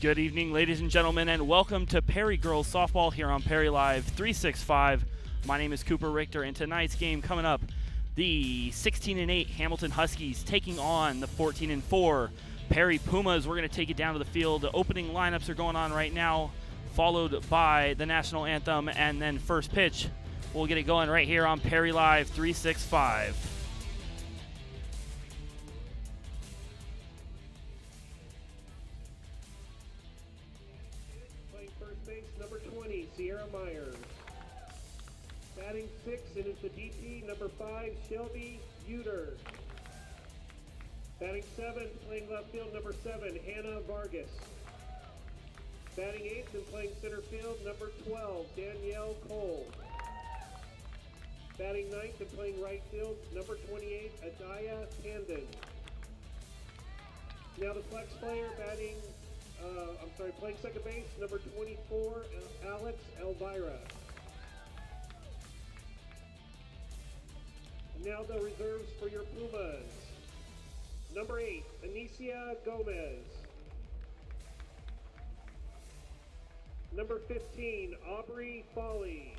Good evening, ladies and gentlemen, and welcome to Perry Girls Softball here on Perry Live 365. My name is Cooper Richter, and tonight's game coming up, the 16-8 Hamilton Huskies taking on the 14-4 Perry Pumas. We're going to take it down to the field. The opening lineups are going on right now, followed by the national anthem and then first pitch. We'll get it going right here on Perry Live 365. Number 20, Sierra Meyers. Batting 6 and is the DP, number 5, Shelby Uter. Batting 7, playing left field, number 7, Hannah Vargas. Batting 8th and playing center field, number 12, Danielle Cole. Batting 9th and playing right field, number 28, Adaya Tandon. Now the flex player playing second base, number 24, Alex Elvira. And now the reserves for your Pumas. Number 8, Anicia Gomez. Number 15, Aubrey Foley.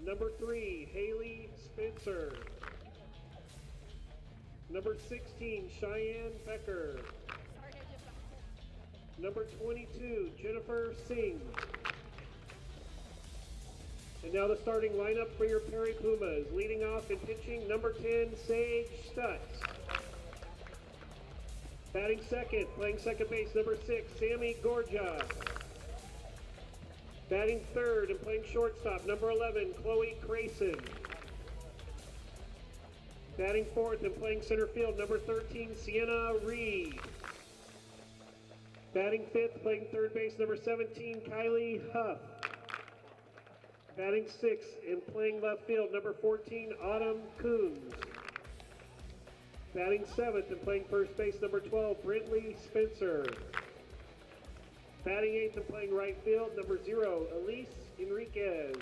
Number 3, Haley Spencer. Number 16, Cheyenne Becker. Number 22, Jennifer Singh. And now the starting lineup for your Perry Pumas. Leading off and pitching, number 10, Sage Stutz. Batting second, playing second base, number 6, Sammy Gorja. Batting third and playing shortstop, number 11, Chloe Crayson. Batting fourth and playing center field, number 13, Sienna Reed. Batting fifth, playing third base, number 17, Kylie Huff. Batting sixth and playing left field, number 14, Autumn Coons. Batting seventh and playing first base, number 12, Brintley Spencer. Batting eighth and playing right field, number 0, Elise Enriquez.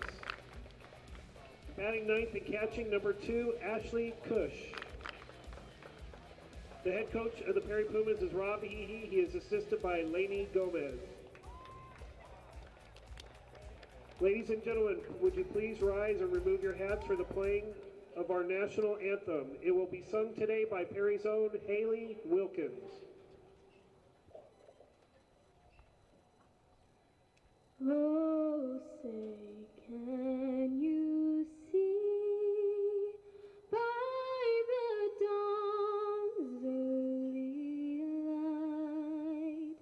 Batting ninth and catching, number 2, Ashley Cush. The head coach of the Perry Pumas is Rob Hehe. He is assisted by Lainey Gomez. Ladies and gentlemen, would you please rise and remove your hats for the playing of our national anthem. It will be sung today by Perry's own Haley Wilkins. Oh, say, can you see by the dawn's early light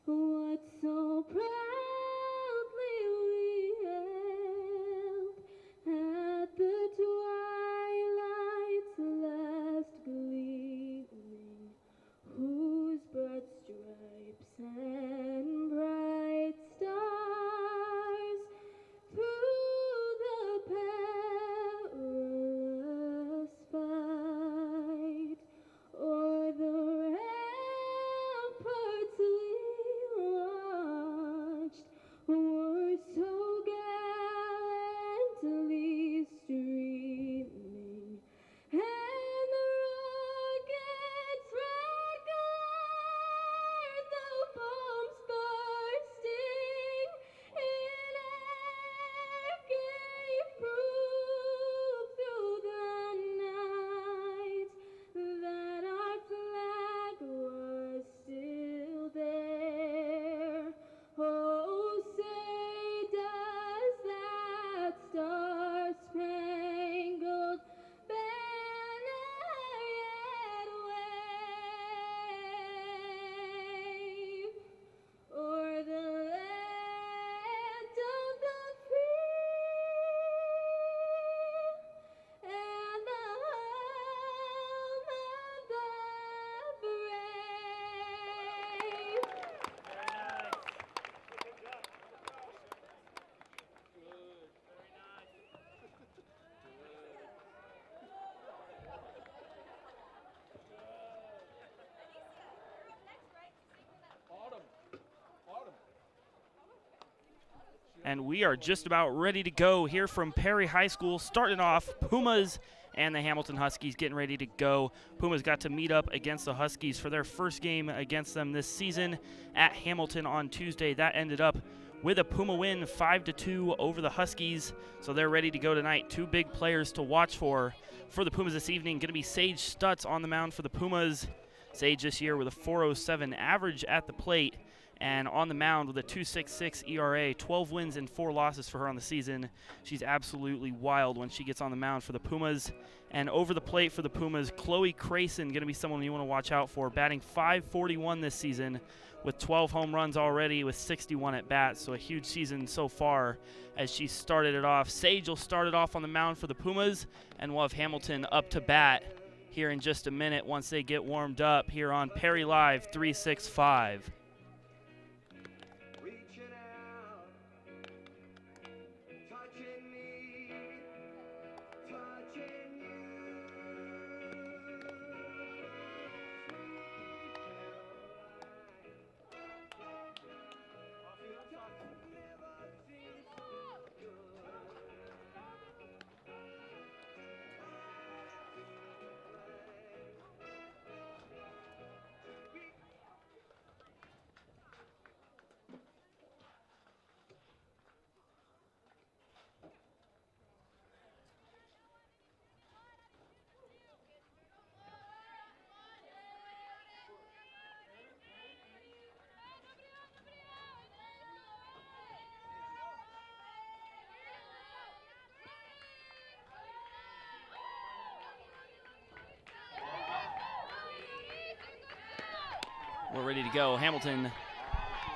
what so proudly we hailed at the twilight's last gleaming, whose broad stripes and bright stars through the perilous fight o'er the ramparts we watched were so gallantly streaming, and the rocket's red glare, the bombs bursting in air, gave proof through the night that our flag was still there. Oh, say does that star-spangled banner yet wave o'er the land of the free and the home of the brave? And we are just about ready to go here from Perry High School, starting off Pumas and the Hamilton Huskies getting ready to go. Pumas got to meet up against the Huskies for their first game against them this season at Hamilton on Tuesday. That ended up with a Puma win 5-2 over the Huskies, so they're ready to go tonight. Two big players to watch for the Pumas this evening. Going to be Sage Stutz on the mound for the Pumas. Sage this year with a 4.07 average at the plate, and on the mound with a 2.66 ERA, 12 wins and 4 losses for her on the season. She's absolutely wild when she gets on the mound for the Pumas. And over the plate for the Pumas, Chloe Crayson, going to be someone you want to watch out for, batting .541 this season with 12 home runs already with 61 at bats, so a huge season so far as she started it off. Sage will start it off on the mound for the Pumas, and we'll have Hamilton up to bat here in just a minute once they get warmed up here on Perry Live 365. We're ready to go. Hamilton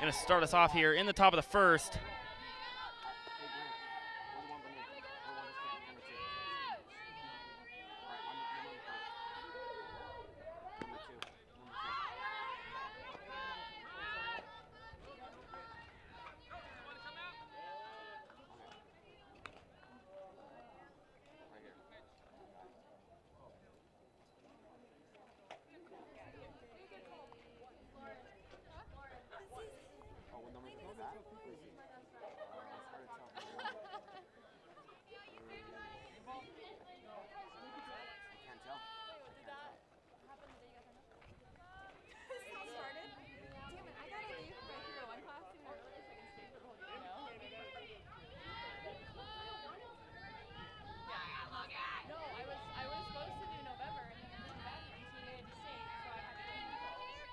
going to start us off here in the top of the first.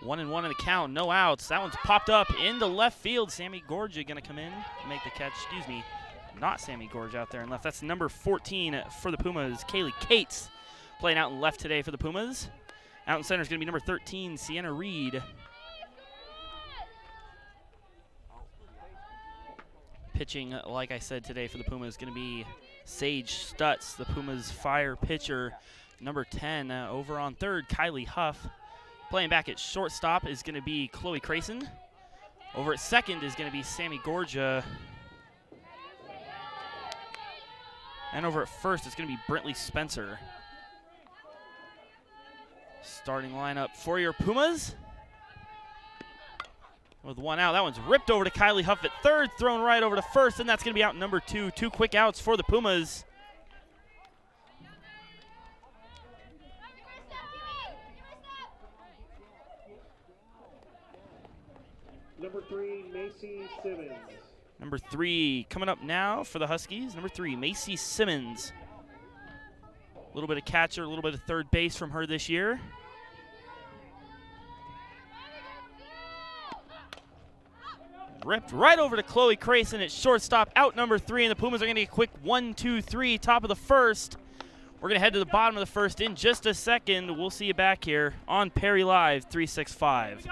One and one in the count, no outs. That one's popped up into left field. Sammy Gorgia going to come in and make the catch. Excuse me, not Sammy Gorgia out there in left. That's number 14 for the Pumas, Kaylee Cates, playing out in left today for the Pumas. Out in center is going to be number 13, Sienna Reed. Pitching, like I said today for the Pumas, is going to be Sage Stutz, the Pumas fire pitcher. Number 10 over on third, Kylie Huff. Playing back at shortstop is going to be Chloe Crayson. Over at second is going to be Sammy Gorgia. And over at first it's going to be Brentley Spencer. Starting lineup for your Pumas. With one out, that one's ripped over to Kylie Huff at third, thrown right over to first, and that's going to be out number 2. 2 quick outs for the Pumas. Number 3, Macy Simmons. Number 3 coming up now for the Huskies. Number 3, Macy Simmons. A little bit of catcher, a little bit of third base from her this year. Ripped right over to Chloe Crayson at shortstop, out number 3, and the Pumas are going to get a quick 1-2-3, top of the first. We're going to head to the bottom of the first in just a second. We'll see you back here on Perry Live 365.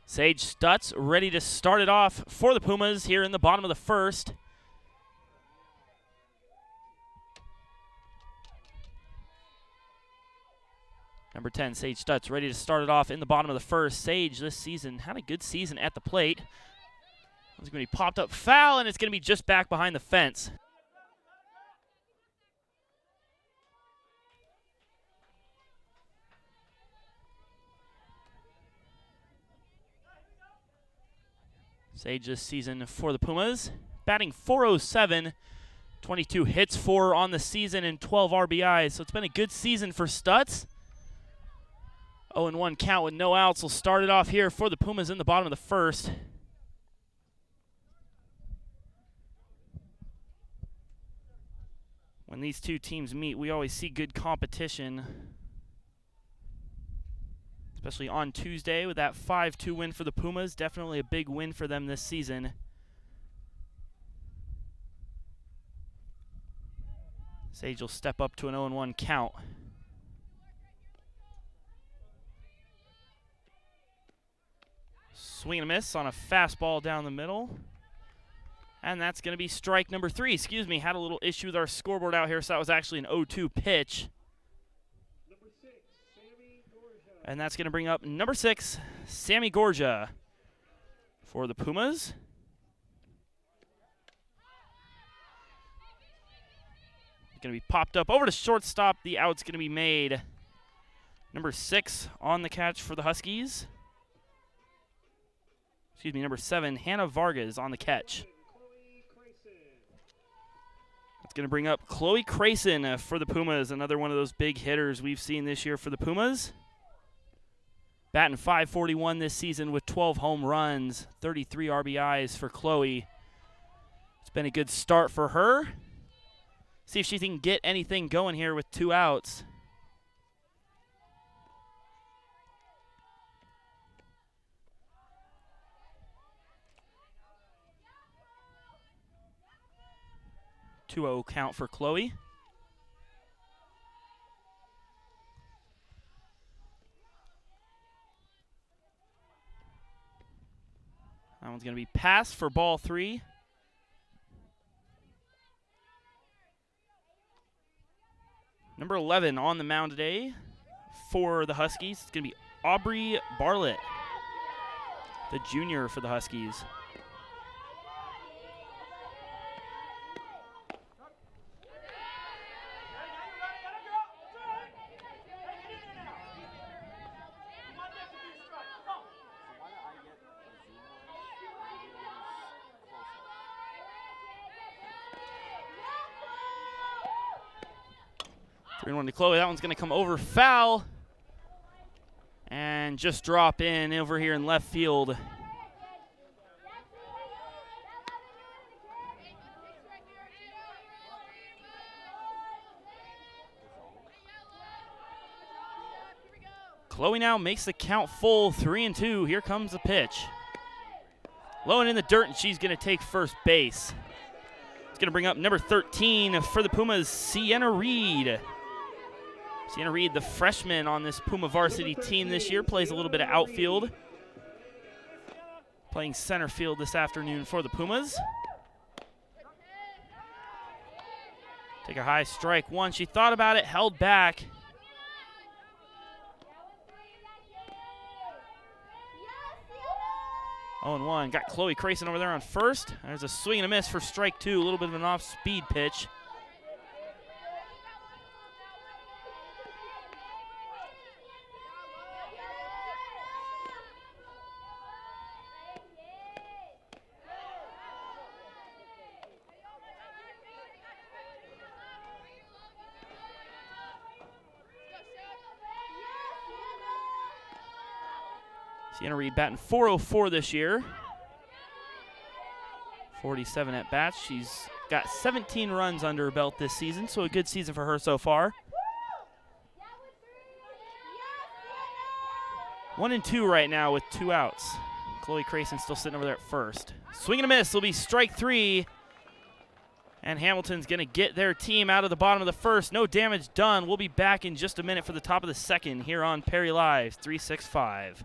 Sage Stutz ready to start it off for the Pumas here in the bottom of the first. Number 10, Sage Stutz, ready to start it off in the bottom of the first. Sage this season had a good season at the plate. It's going to be popped up foul, and it's going to be just back behind the fence. Sage this season for the Pumas, batting .407, 22 hits for on the season and 12 RBIs. So it's been a good season for Stutz. 0-1 count with no outs will start it off here for the Pumas in the bottom of the first. When these two teams meet, we always see good competition, especially on Tuesday with that 5-2 win for the Pumas. Definitely a big win for them this season. Sage will step up to an 0-1 count. Swing and a miss on a fastball down the middle. And that's going to be strike number 3. Excuse me, had a little issue with our scoreboard out here, so that was actually an 0-2 pitch. And that's going to bring up number 6, Sammy Gorja for the Pumas. Going to be popped up over to shortstop. The out's going to be made. Number 6 on the catch for the Huskies. Excuse me, number 7, Hannah Vargas on the catch. That's going to bring up Chloe Crayson for the Pumas, another one of those big hitters we've seen this year for the Pumas. Batting .541 this season with 12 home runs, 33 RBIs for Chloe. It's been a good start for her. See if she can get anything going here with 2 outs. .2-0 count for Chloe. That one's going to be passed for ball 3. Number 11 on the mound today for the Huskies. It's going to be Aubrey Bartlett, the junior for the Huskies. One to Chloe. That one's going to come over foul and just drop in over here in left field. Chloe now makes the count full, 3-2. Here comes the pitch. Low and in the dirt, and she's going to take first base. It's going to bring up number 13 for the Pumas, Sienna Reed. Sienna Reed, the freshman on this Puma varsity team this year, plays a little bit of outfield. Playing center field this afternoon for the Pumas. Take a high strike one. She thought about it, held back. Oh, and 1. Got Chloe Crayson over there on first. There's a swing and a miss for strike 2. A little bit of an off-speed pitch. Sienna Reed batting .404 this year. 47 at bats. She's got 17 runs under her belt this season, so a good season for her so far. 1-2 right now with 2 outs. Chloe Crayson still sitting over there at first. Swing and a miss will be strike 3. And Hamilton's going to get their team out of the bottom of the first. No damage done. We'll be back in just a minute for the top of the second here on Perry Live 365.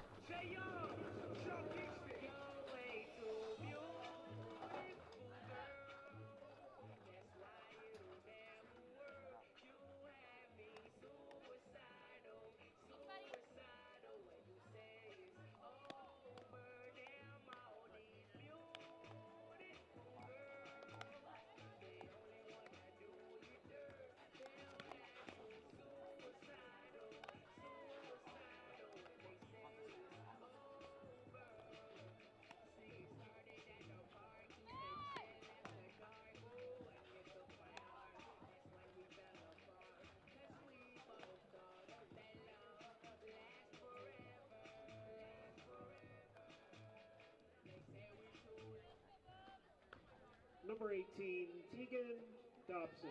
number 18, Tegan Dobson.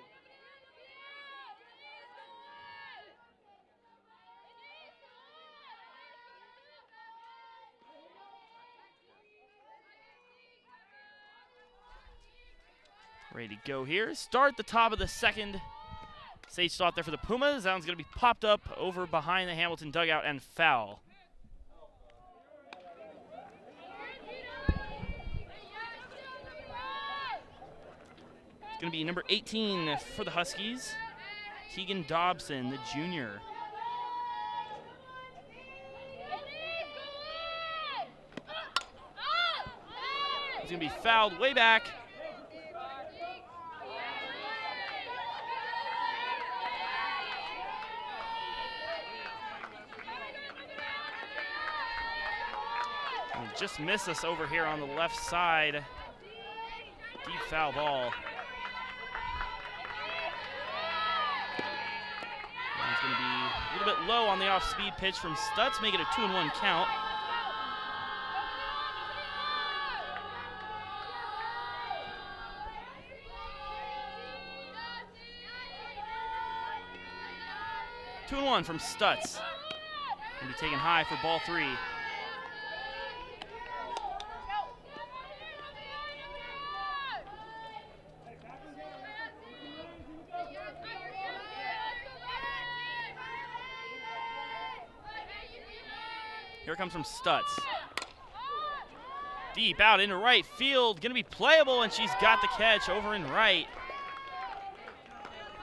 Ready to go here. Start the top of the second. Sage thought there for the Pumas. That one's going to be popped up over behind the Hamilton dugout and foul. It's going to be number 18 for the Huskies, Tegan Dobson, the junior. He's going to be fouled way back. Just missed us over here on the left side. Deep foul ball. It's going to be a little bit low on the off-speed pitch from Stutz, make it a 2-1 count. Two and one from Stutz. Going to be taken high for ball 3. Here it comes from Stutz. Deep out into right field. Going to be playable, and she's got the catch over in right.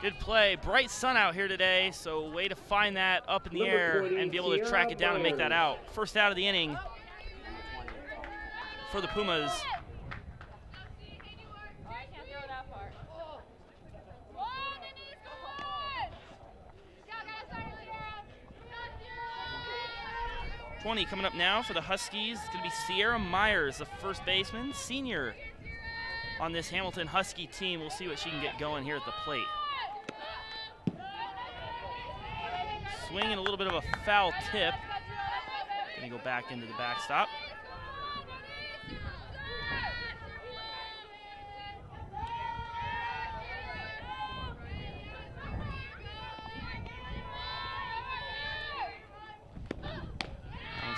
Good play. Bright sun out here today, so way to find that up in the air and be able to track it down and make that out. First out of the inning for the Pumas. I can't throw that far. 20 coming up now for the Huskies. It's going to be Sienna Meyers, the first baseman, senior on this Hamilton Husky team. We'll see what she can get going here at the plate. Swinging a little bit of a foul tip. Going to go back into the backstop.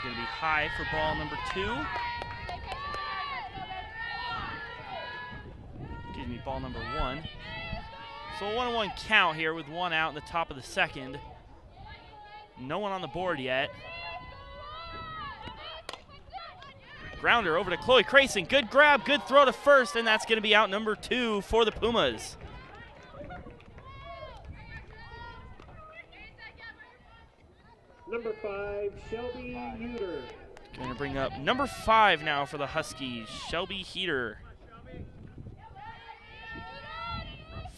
Going to be high for ball number 2. Excuse me, ball number 1. So a 1-1 count here with 1 out in the top of the second. No one on the board yet. Grounder over to Chloe Crayson. Good grab, good throw to first, and that's going to be out number 2 for the Pumas. Number 5, Shelby Uter. Going to bring up number 5 now for the Huskies, Shelby Heater.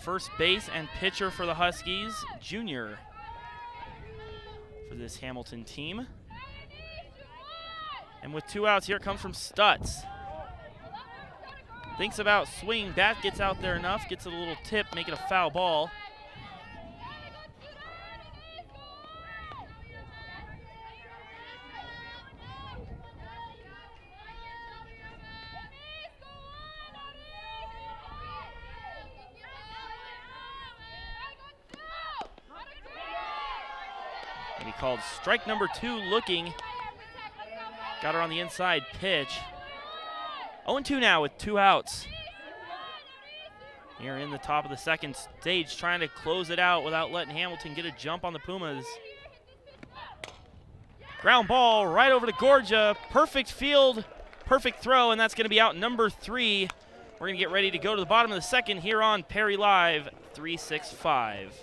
First base and pitcher for the Huskies, junior for this Hamilton team. And with 2 outs, here it comes from Stutz. Thinks about swinging, bat gets out there enough, gets a little tip, make it a foul ball. And he called strike number 2 looking. Got her on the inside pitch. 0-2 now with 2 outs. Here in the top of the second stage, trying to close it out without letting Hamilton get a jump on the Pumas. Ground ball right over to Gorgia. Perfect field, perfect throw, and that's going to be out number 3. We're going to get ready to go to the bottom of the second here on Perry Live 365.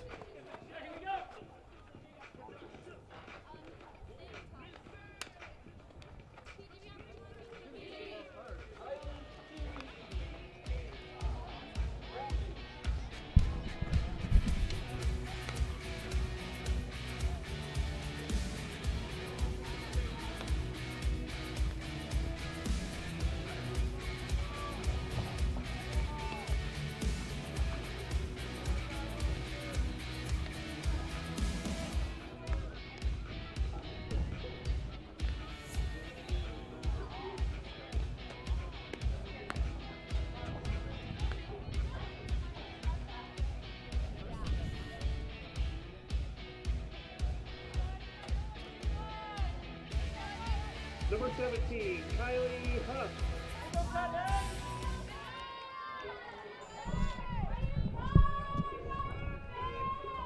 Number 17, Kylie Huff.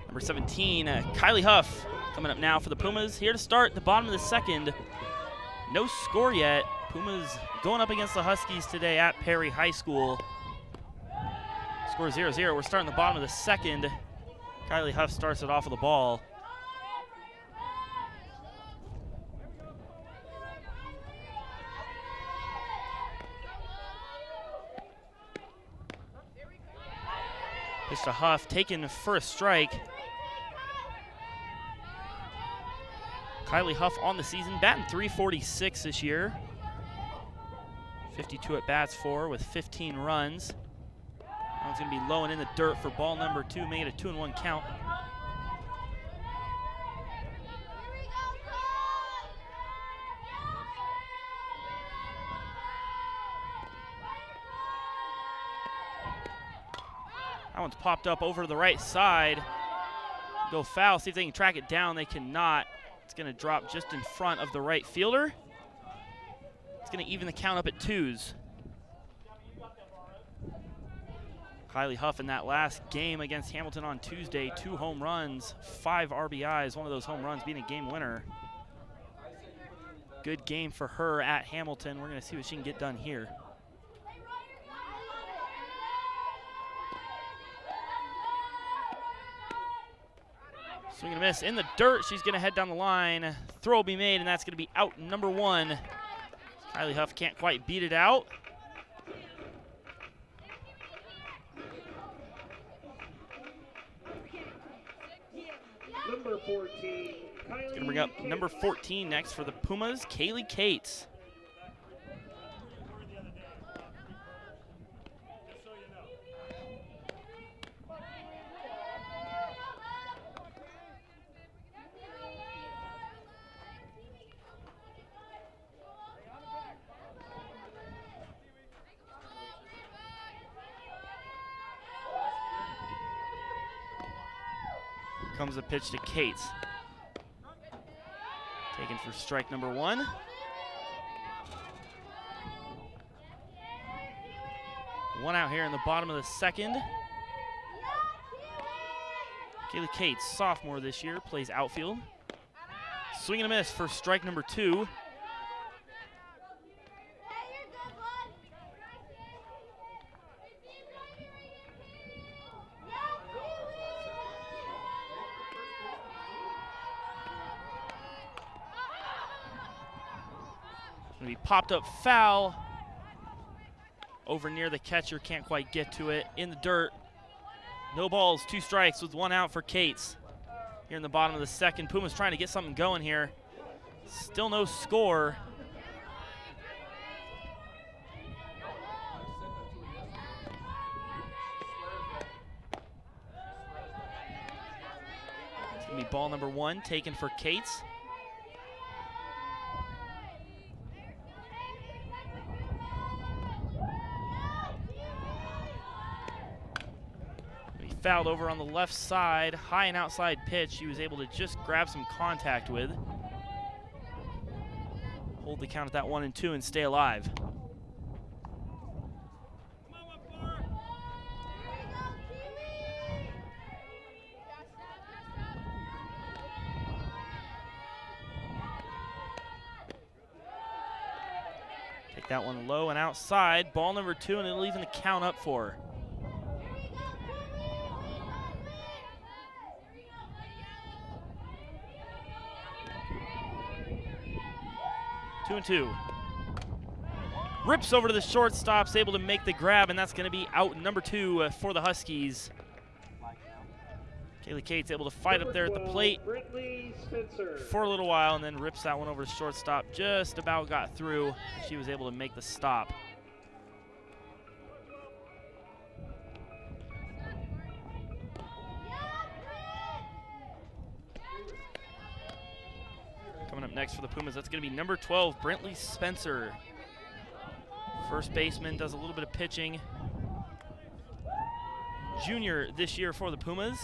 Number 17, Kylie Huff, coming up now for the Pumas. Here to start the bottom of the second. No score yet. Pumas going up against the Huskies today at Perry High School. Score 0-0. We're starting the bottom of the second. Kylie Huff starts it off with the ball. Pitch to Huff, taken for a strike. Kylie Huff on the season, batting .346 this year. 52 at bats for with 15 runs. That one's going to be low and in the dirt for ball number 2, making it a 2-1 count. That one's popped up over to the right side. Go foul, see if they can track it down. They cannot. It's going to drop just in front of the right fielder. It's going to even the count up at 2s. Kylie Huff in that last game against Hamilton on Tuesday, 2 home runs, 5 RBIs, one of those home runs being a game winner. Good game for her at Hamilton. We're going to see what she can get done here. Swing and a miss in the dirt. She's going to head down the line. Throw will be made, and that's going to be out number 1. Kylie Huff can't quite beat it out. Number 14, Kylie. Going to bring up number 14 next for the Pumas, Kaylee Cates. Comes a pitch to Cates. Taken for strike number 1. One out here in the bottom of the second. Kaylee Cates, sophomore this year, plays outfield. Swing and a miss for strike number 2. Going to be popped up foul over near the catcher, can't quite get to it. In the dirt, no balls, 2 strikes with 1 out for Cates. Here in the bottom of the second, Pumas trying to get something going here. Still no score. It's going to be ball number 1 taken for Cates. Fouled over on the left side, high and outside pitch. She was able to just grab some contact with. Hold the count at that 1-2 and stay alive. Take that one low and outside. Ball number 2, and it'll even the count up for her. 2-2. Rips over to the shortstop's able to make the grab, and that's going to be out number 2 for the Huskies. Kaylee Cates able to fight up there at the plate for a little while, and then rips that one over to shortstop. Just about got through. She was able to make the stop. Coming up next for the Pumas, that's going to be number 12, Brentley Spencer. First baseman, does a little bit of pitching. Junior this year for the Pumas.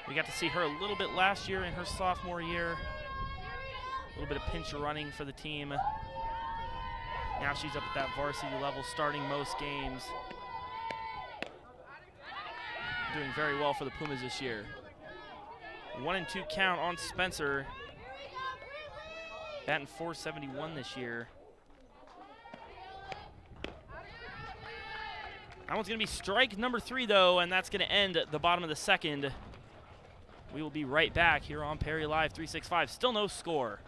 We got to see her a little bit last year in her sophomore year. A little bit of pinch running for the team. Now she's up at that varsity level, starting most games. Doing very well for the Pumas this year. 1-2 count on Spencer. Batting .471 this year. That one's going to be strike number 3, though, and that's going to end at the bottom of the second. We will be right back here on Perry Live 365. Still no score.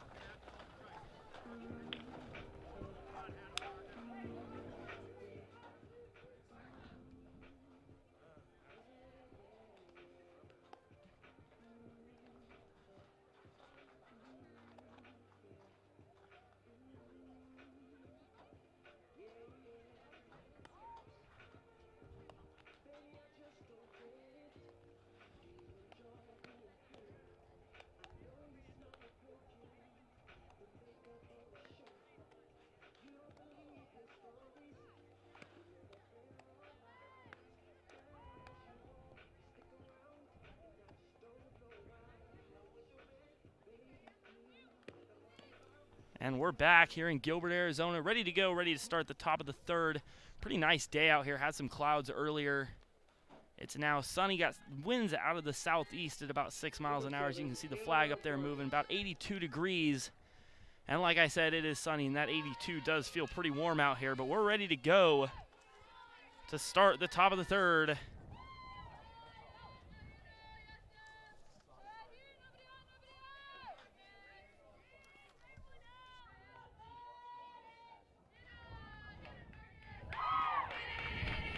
And we're back here in Gilbert, Arizona, ready to go, ready to start the top of the third. Pretty nice day out here. Had some clouds earlier. It's now sunny. Got winds out of the southeast at about 6 miles an hour. As you can see the flag up there moving, about 82 degrees. And like I said, it is sunny, and that 82 does feel pretty warm out here. But we're ready to go to start the top of the third.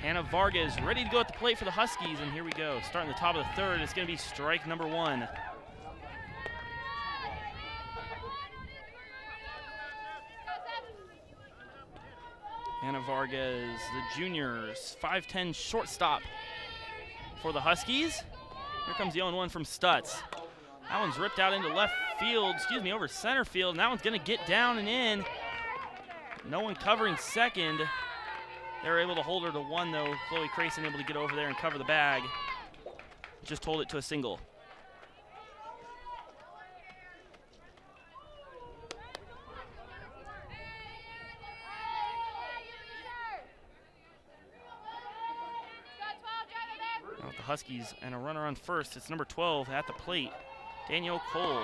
Hannah Vargas ready to go at the plate for the Huskies, and here we go. Starting the top of the third, it's going to be strike number 1. Hannah Vargas, the juniors, 5'10" shortstop for the Huskies. Here comes the 0-1 from Stutz. That one's ripped out into left field, over center field, and that one's going to get down and in. No one covering second. They were able to hold her to 1, though. Chloe Crayson able to get over there and cover the bag. Just hold it to a single. Now with the Huskies and a runner on first, it's number 12 at the plate, Danielle Cole.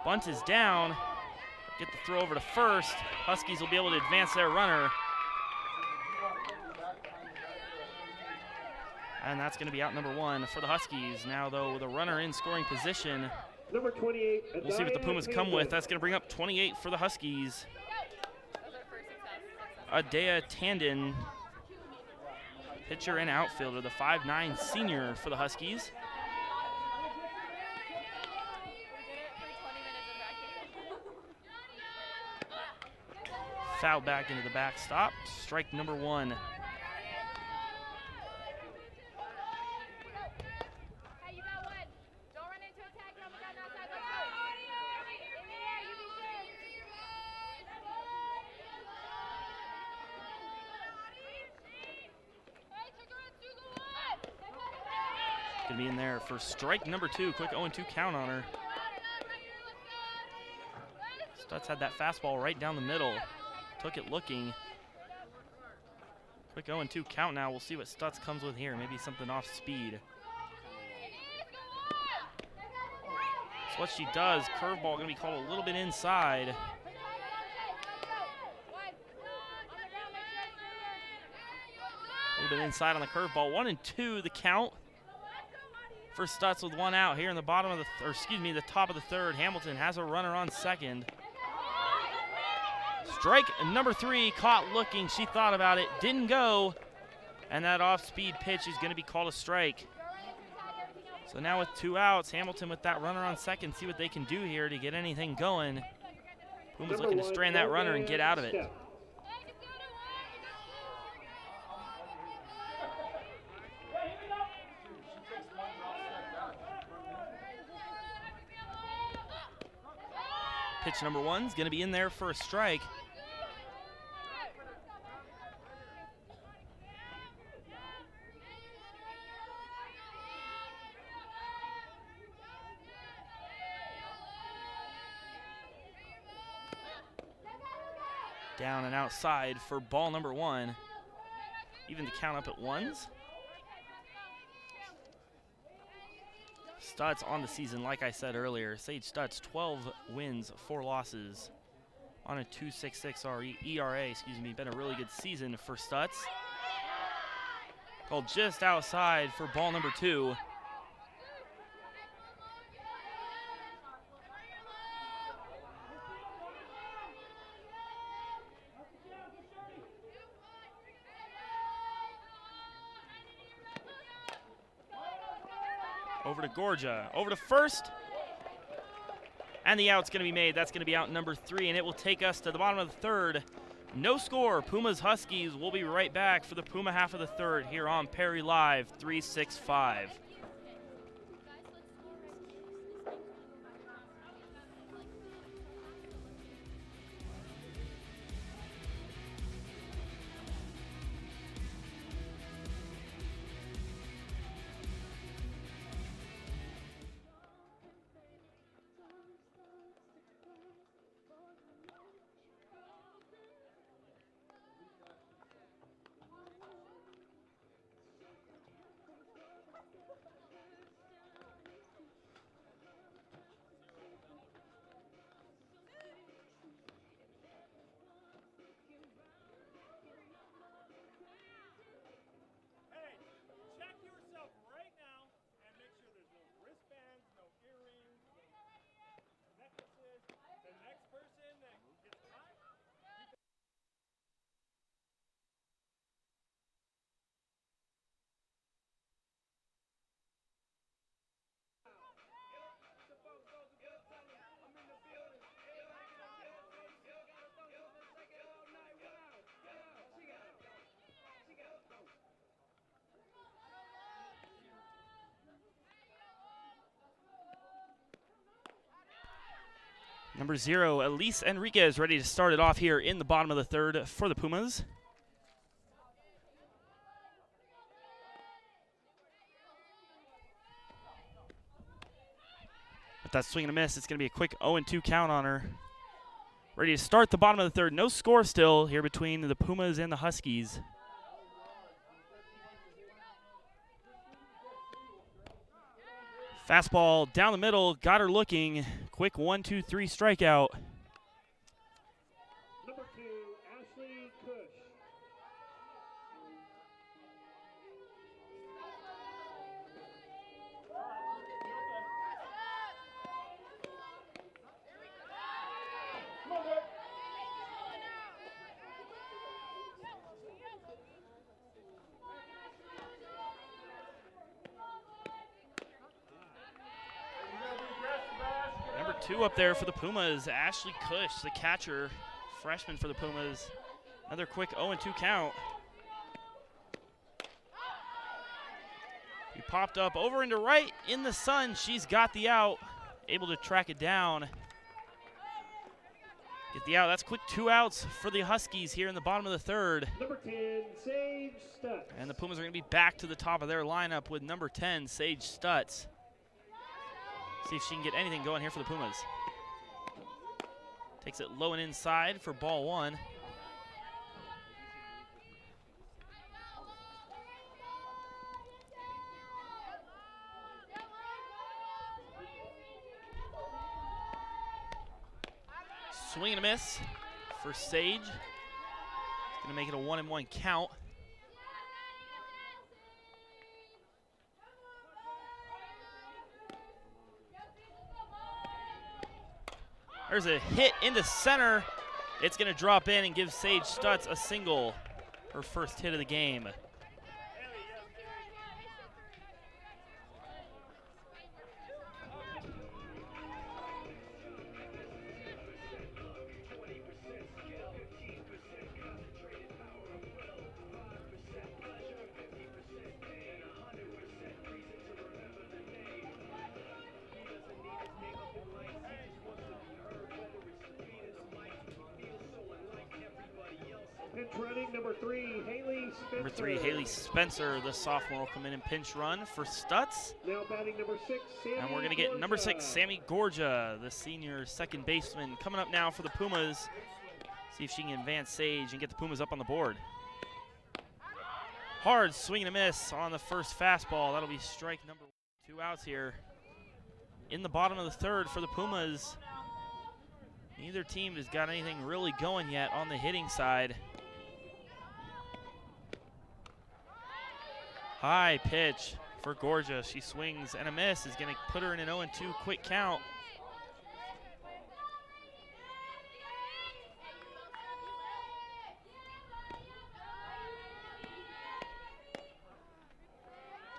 Bunt is down. Get the throw over to first. Huskies will be able to advance their runner. And that's going to be out number 1 for the Huskies. Now, though, with a runner in scoring position, number 28, we'll see what the Pumas come with. That's going to bring up 28 for the Huskies. Adea Tandon, pitcher and outfielder, the 5'9" senior for the Huskies. Foul back into the backstop. Strike number 1. Gonna be in there for strike number 2. Quick 0-2 count on her. Stutz had that fastball right down the middle. Took it looking. Quick 0-2 count now. We'll see what Stutz comes with here. Maybe something off speed. That's what she does. Curveball gonna be called a little bit inside. A little bit inside on the curveball. 1-2 the count for Stutz with 1 out here in the bottom of the top of the third. Hamilton has a runner on second. Strike number 3, caught looking. She thought about it, didn't go. And that off-speed pitch is going to be called a strike. So now with 2 outs, Hamilton with that runner on second, see what they can do here to get anything going. Pumas looking to strand that runner and get out of it. Pitch number 1 is going to be in there for a strike. Down and outside for ball number 1. Even to count up at ones. Stutz on the season, like I said earlier. Sage Stutz, 12 wins, 4 losses on a 2.66 ERA. Excuse me, been a really good season for Stutz. Called just outside for ball number 2. Over to Gorgia, over to first. And the out's going to be made. That's going to be out number 3, and it will take us to the bottom of the 3rd. No score. Pumas Huskies. We'll be right back for the Puma half of the 3rd here on Perry Live 365. Number 0, Elise Enriquez, ready to start it off here in the bottom of the 3rd for the Pumas. With that swing and a miss, it's going to be a quick 0-2 count on her. Ready to start the bottom of the 3rd. No score still here between the Pumas and the Huskies. Fastball down the middle, got her looking. Quick 1-2-3 strikeout. Number 2, Ashley Cush. Number 2 up there for the Pumas, Ashley Cush, the catcher, freshman for the Pumas. Another quick 0-2 count. He popped up over into right in the sun. She's got the out, able to track it down. Get the out. That's quick 2 outs for the Huskies here in the bottom of the 3rd. Number 10, Sage Stutz. And the Pumas are going to be back to the top of their lineup with number 10, Sage Stutz. See if she can get anything going here for the Pumas. Takes it low and inside for ball 1. Swing and a miss for Sage. It's going to make it a 1-1 count. There's a hit into center. It's going to drop in and give Sage Stutz a single, her first hit of the game. Pinch running, number 3, Haley Spencer. Number 3, Haley Spencer, the sophomore, will come in and pinch run for Stutz. Now batting number 6, Sammy And we're going to get number 6, Gorgia. Sammy Gorgia, the senior second baseman, coming up now for the Pumas. See if she can advance Sage and get the Pumas up on the board. Hard swing and a miss on the first fastball. That'll be strike number 1. 2 outs here. In the bottom of the third for the Pumas. Neither team has got anything really going yet on the hitting side. High pitch for Gorgia. She swings and a miss. Is going to put her in an 0-2 quick count.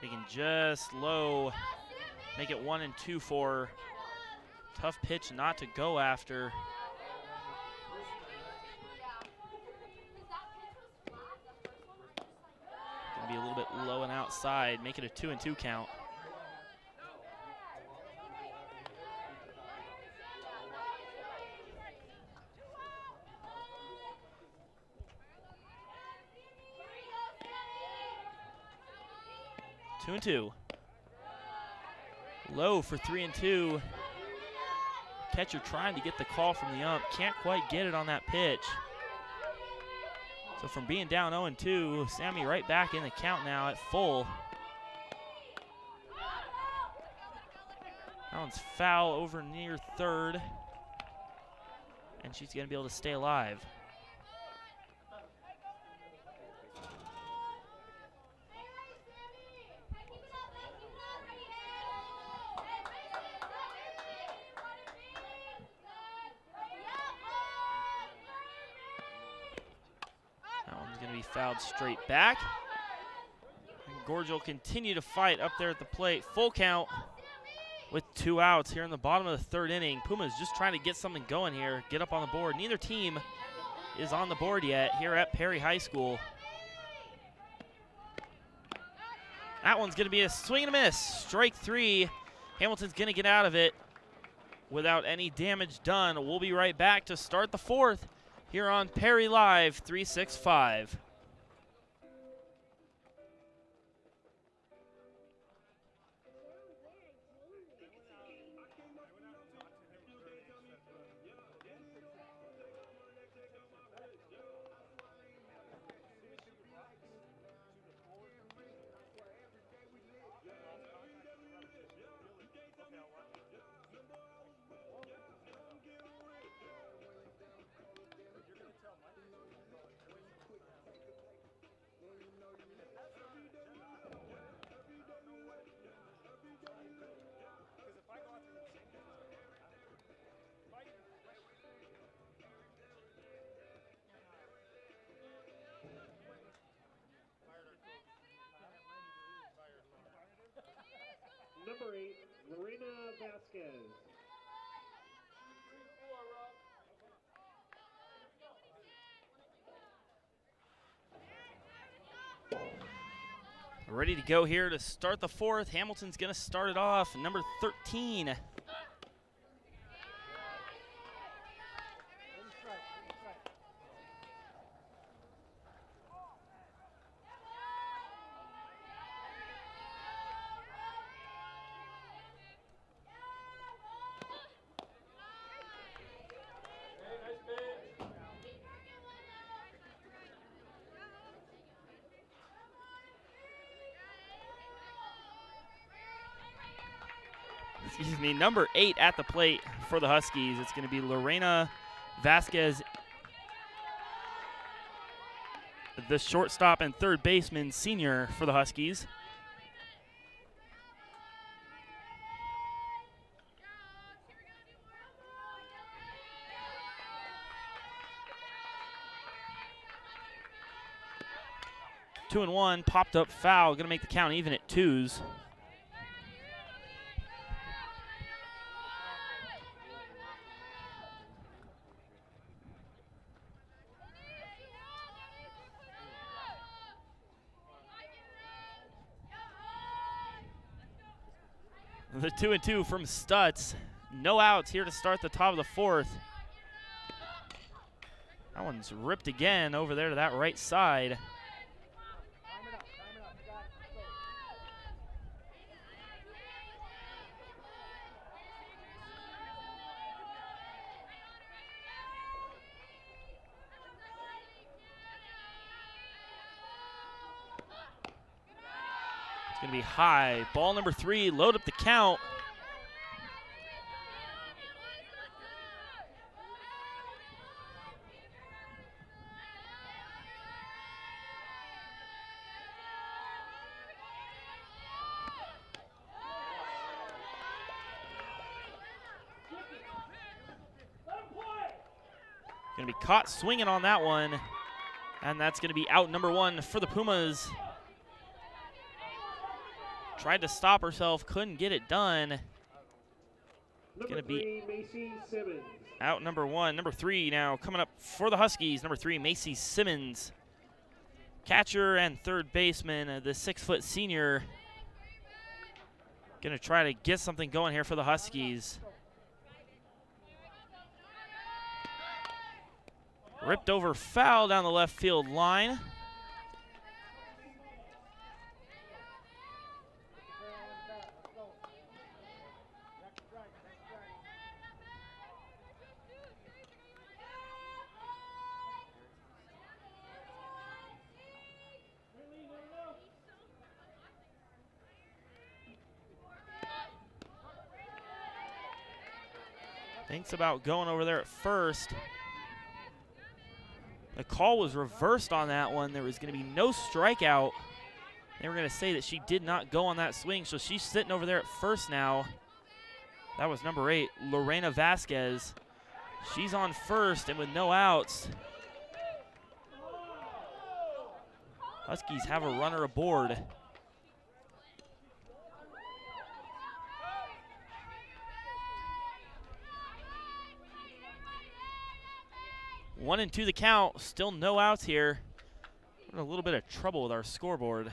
They can just low, make it 1-2 for her. Tough pitch not to go after. Gonna be a little bit low and outside, make it a 2-2 count. Two and two. Low for 3-2. Catcher trying to get the call from the ump. Can't quite get it on that pitch. So from being down 0-2, Sammy right back in the count now at full. That one's foul over near third. And she's going to be able to stay alive. Fouled straight back. And Gorgia will continue to fight up there at the plate. Full count with 2 outs here in the bottom of the third inning. Pumas just trying to get something going here, get up on the board. Neither team is on the board yet here at Perry High School. That one's going to be a swing and a miss. Strike 3. Hamilton's going to get out of it without any damage done. We'll be right back to start the fourth here on Perry Live 365. Number 8, Lorena Vasquez. Ready to go here to start the fourth. Hamilton's going to start it off. Number 13. 8 at the plate for the Huskies. It's going to be Lorena Vasquez, the shortstop and third baseman senior for the Huskies. Two and one, popped up foul, going to make the count even at 2s. The 2-2 from Stutz. No outs here to start the top of the fourth. That one's ripped again over there to that right side. going to be high. Ball number 3, load up the count. Going to be caught swinging on that one, and that's going to be out number 1 for the Pumas. Tried to stop herself, couldn't get it done. Going to be Macy Simmons. Out number 1. Number 3 now coming up for the Huskies. Number 3, Macy Simmons. Catcher and third baseman, the 6-foot senior. Going to try to get something going here for the Huskies. Ripped over foul down the left field line. Thinks about going over there at first. The call was reversed on that one. There was going to be no strikeout. They were going to say that she did not go on that swing, so she's sitting over there at first now. That was number 8, Lorena Vasquez. She's on first, and with no outs, Huskies have a runner aboard. One and 2 the count, still no outs here. We're in a little bit of trouble with our scoreboard.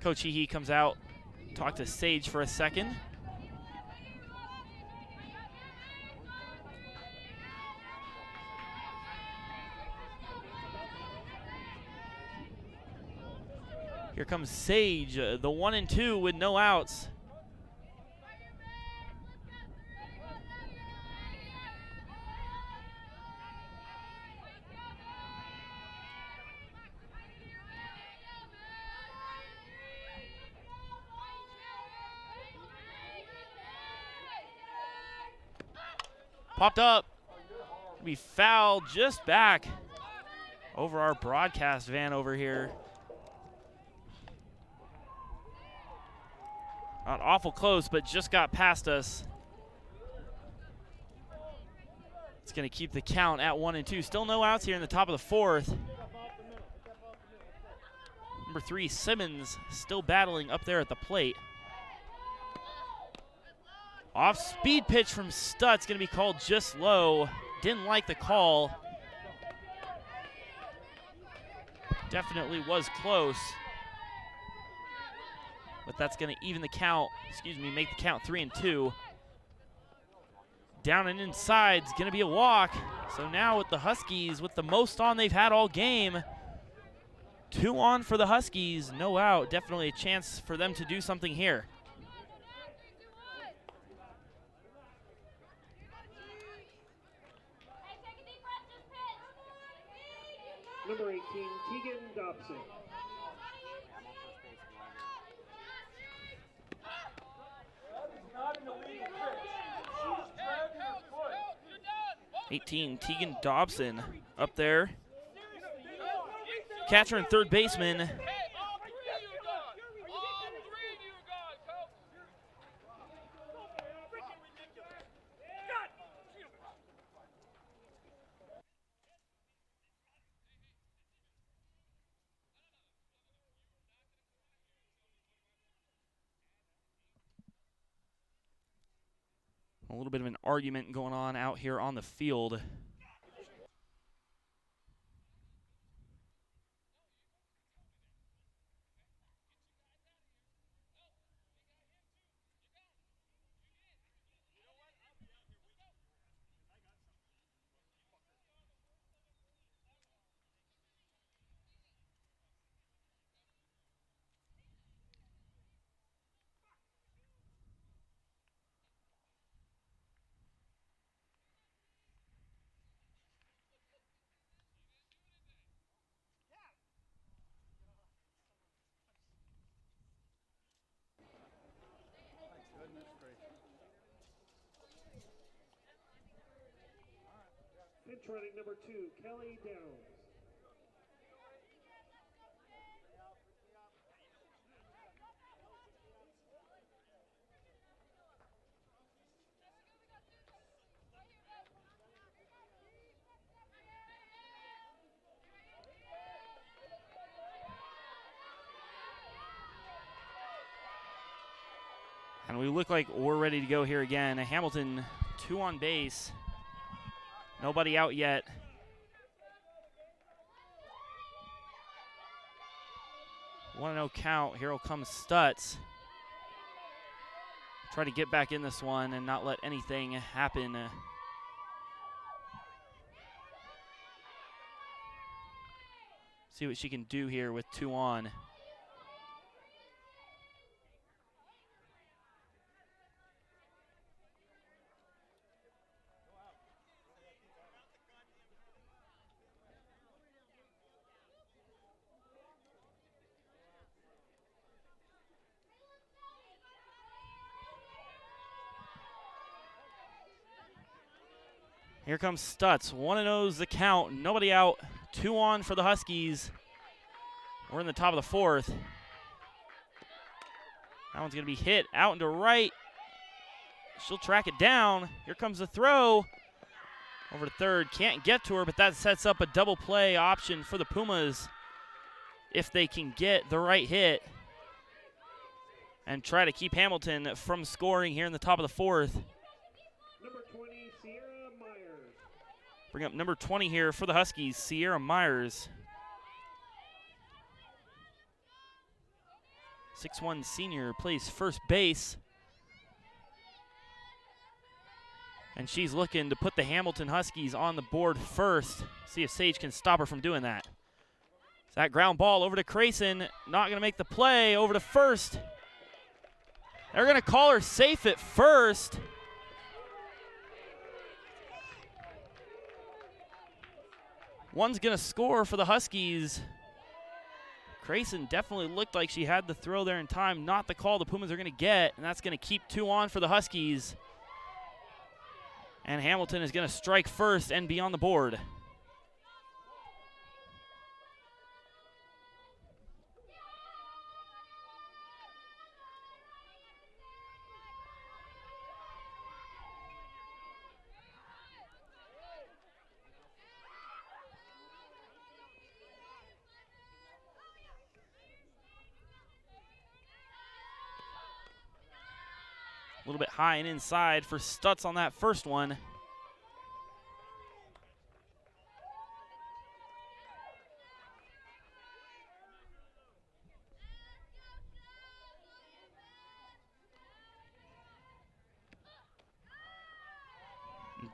Coach Hehe comes out, talk to Sage for a second. Here comes Sage, the 1 and 2 with no outs. Popped up. We fouled just back over our broadcast van over here. Not awful close, but just got past us. It's going to keep the count at 1 and 2. Still no outs here in the top of the 4th. Number 3, Simmons, still battling up there at the plate. Off-speed pitch from Stutz, going to be called just low. Didn't like the call. Definitely was close. But that's going to even the count, make the count 3 and 2. Down and inside is going to be a walk. So now with the Huskies, with the most on they've had all game, 2 on for the Huskies, no out. Definitely a chance for them to do something here. Number 18, Tegan Dobson. Tegan Dobson up there. Catcher and third baseman. A little bit of an argument going on out here on the field. Pinch running number 2, Kelly Downs. And we look like we're ready to go here again. Hamilton 2 on base. Nobody out yet. One and 0 count. Here will come Stutz. Try to get back in this one and not let anything happen. See what she can do here with 2 on. Here comes Stutz. 1-0's the count. Nobody out. 2 on for the Huskies. We're in the top of the 4th. That one's going to be hit out into right. She'll track it down. Here comes the throw. Over to third. Can't get to her, but that sets up a double play option for the Pumas if they can get the right hit and try to keep Hamilton from scoring here in the top of the 4th. Number 20, Sienna Meyers. Bring up number 20 here for the Huskies, Sienna Meyers. 6'1" senior, plays first base. And she's looking to put the Hamilton Huskies on the board first. See if Sage can stop her from doing that. That ground ball over to Crayson, not going to make the play, over to first. They're going to call her safe at first. One's going to score for the Huskies. Crayson definitely looked like she had the throw there in time, not the call the Pumas are going to get, and that's going to keep 2 on for the Huskies. And Hamilton is going to strike first and be on the board. A little bit high and inside for Stutz on that first one.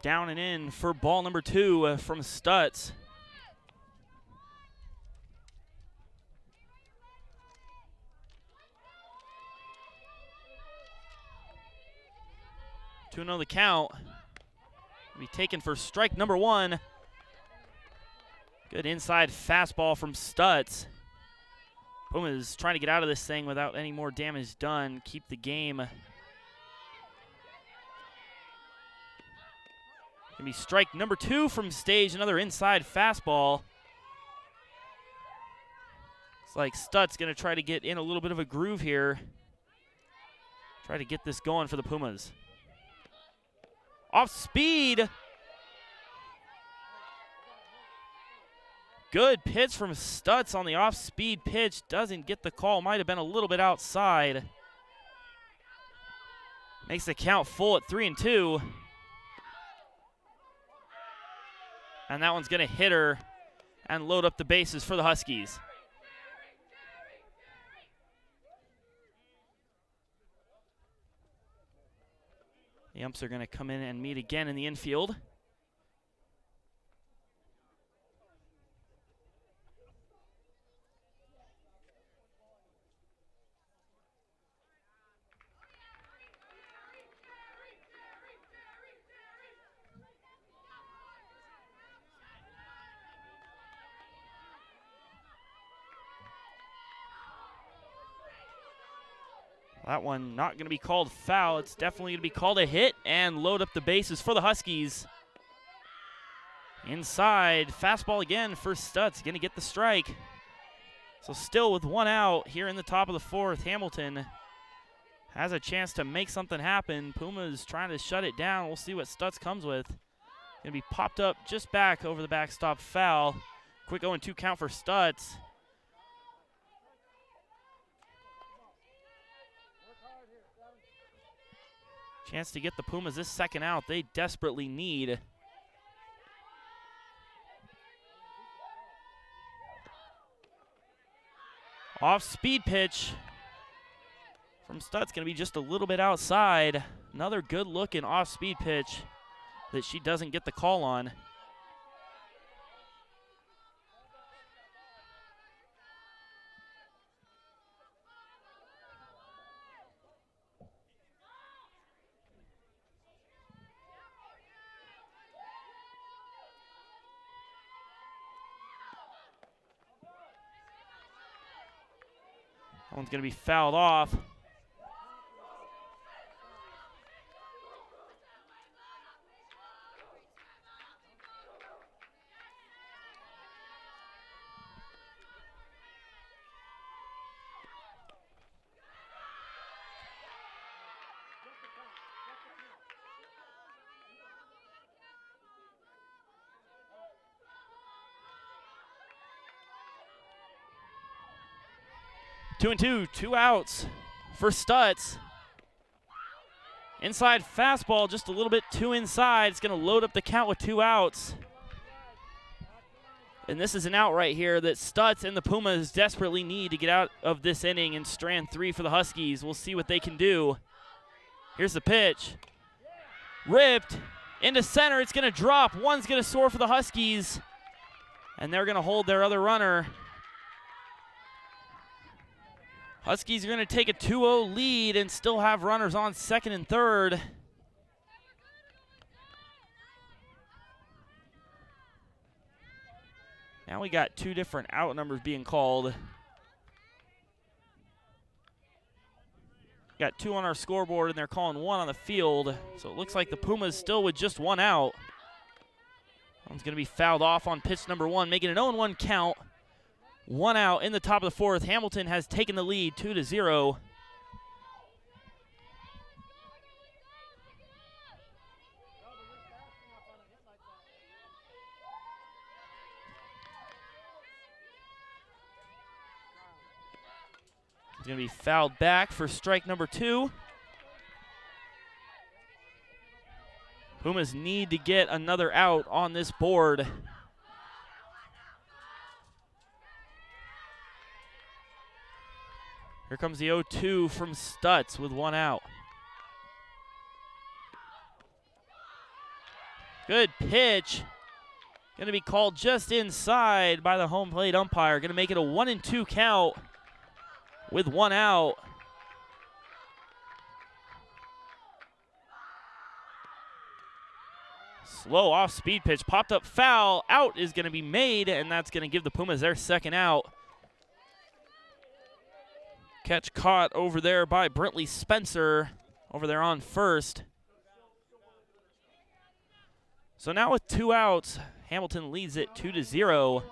Down and in for ball number 2 from Stutz. To another count. Be taken for strike number 1. Good inside fastball from Stutz. Pumas trying to get out of this thing without any more damage done. Keep the game. Gonna be strike number 2 from Stage. Another inside fastball. It's like Stutz gonna try to get in a little bit of a groove here. Try to get this going for the Pumas. Off speed. Good pitch from Stutz on the off-speed pitch. Doesn't get the call. Might have been a little bit outside. Makes the count full at 3-2. And that one's going to hit her and load up the bases for the Huskies. The umps are going to come in and meet again in the infield. That one not going to be called foul. It's definitely going to be called a hit and load up the bases for the Huskies. Inside, fastball again for Stutz, going to get the strike. So still with 1 out here in the top of the 4th, Hamilton has a chance to make something happen. Pumas trying to shut it down. We'll see what Stutz comes with. Going to be popped up just back over the backstop, foul. Quick 0-2 count for Stutz. Chance to get the Pumas this second out they desperately need. Off speed pitch from Stutz, going to be just a little bit outside. Another good looking off speed pitch that she doesn't get the call on. That one's going to be fouled off. Two and two, 2 outs for Stutz. Inside fastball, just a little bit too inside. It's going to load up the count with 2 outs. And this is an out right here that Stutz and the Pumas desperately need to get out of this inning and strand 3 for the Huskies. We'll see what they can do. Here's the pitch. Ripped into center. It's going to drop. One's going to soar for the Huskies. And they're going to hold their other runner. Huskies are going to take a 2-0 lead and still have runners on second and third. Now we got 2 different out numbers being called. Got 2 on our scoreboard and they're calling 1 on the field. So it looks like the Pumas still with just 1 out. One's going to be fouled off on pitch number 1, making an 0-1 count. 1 out in the top of the 4th. Hamilton has taken the lead 2-0. He's going to be fouled back for strike number 2. Pumas need to get another out on this board. Here comes the 0-2 from Stutz with 1 out. Good pitch. Going to be called just inside by the home plate umpire. Going to make it a 1-2 count with 1 out. Slow off speed pitch. Popped up foul. Out is going to be made, and that's going to give the Pumas their second out. Catch caught over there by Brentley Spencer over there on first. So now with 2 outs, Hamilton leads it 2-0.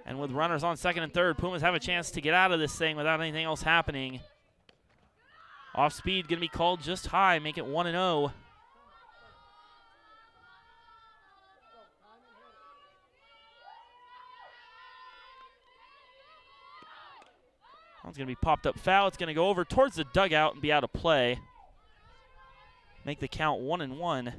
And with runners on second and third, Pumas have a chance to get out of this thing without anything else happening. Off speed going to be called just high, make it 1-0. One's going to be popped up foul. It's going to go over towards the dugout and be out of play. Make the count 1-1.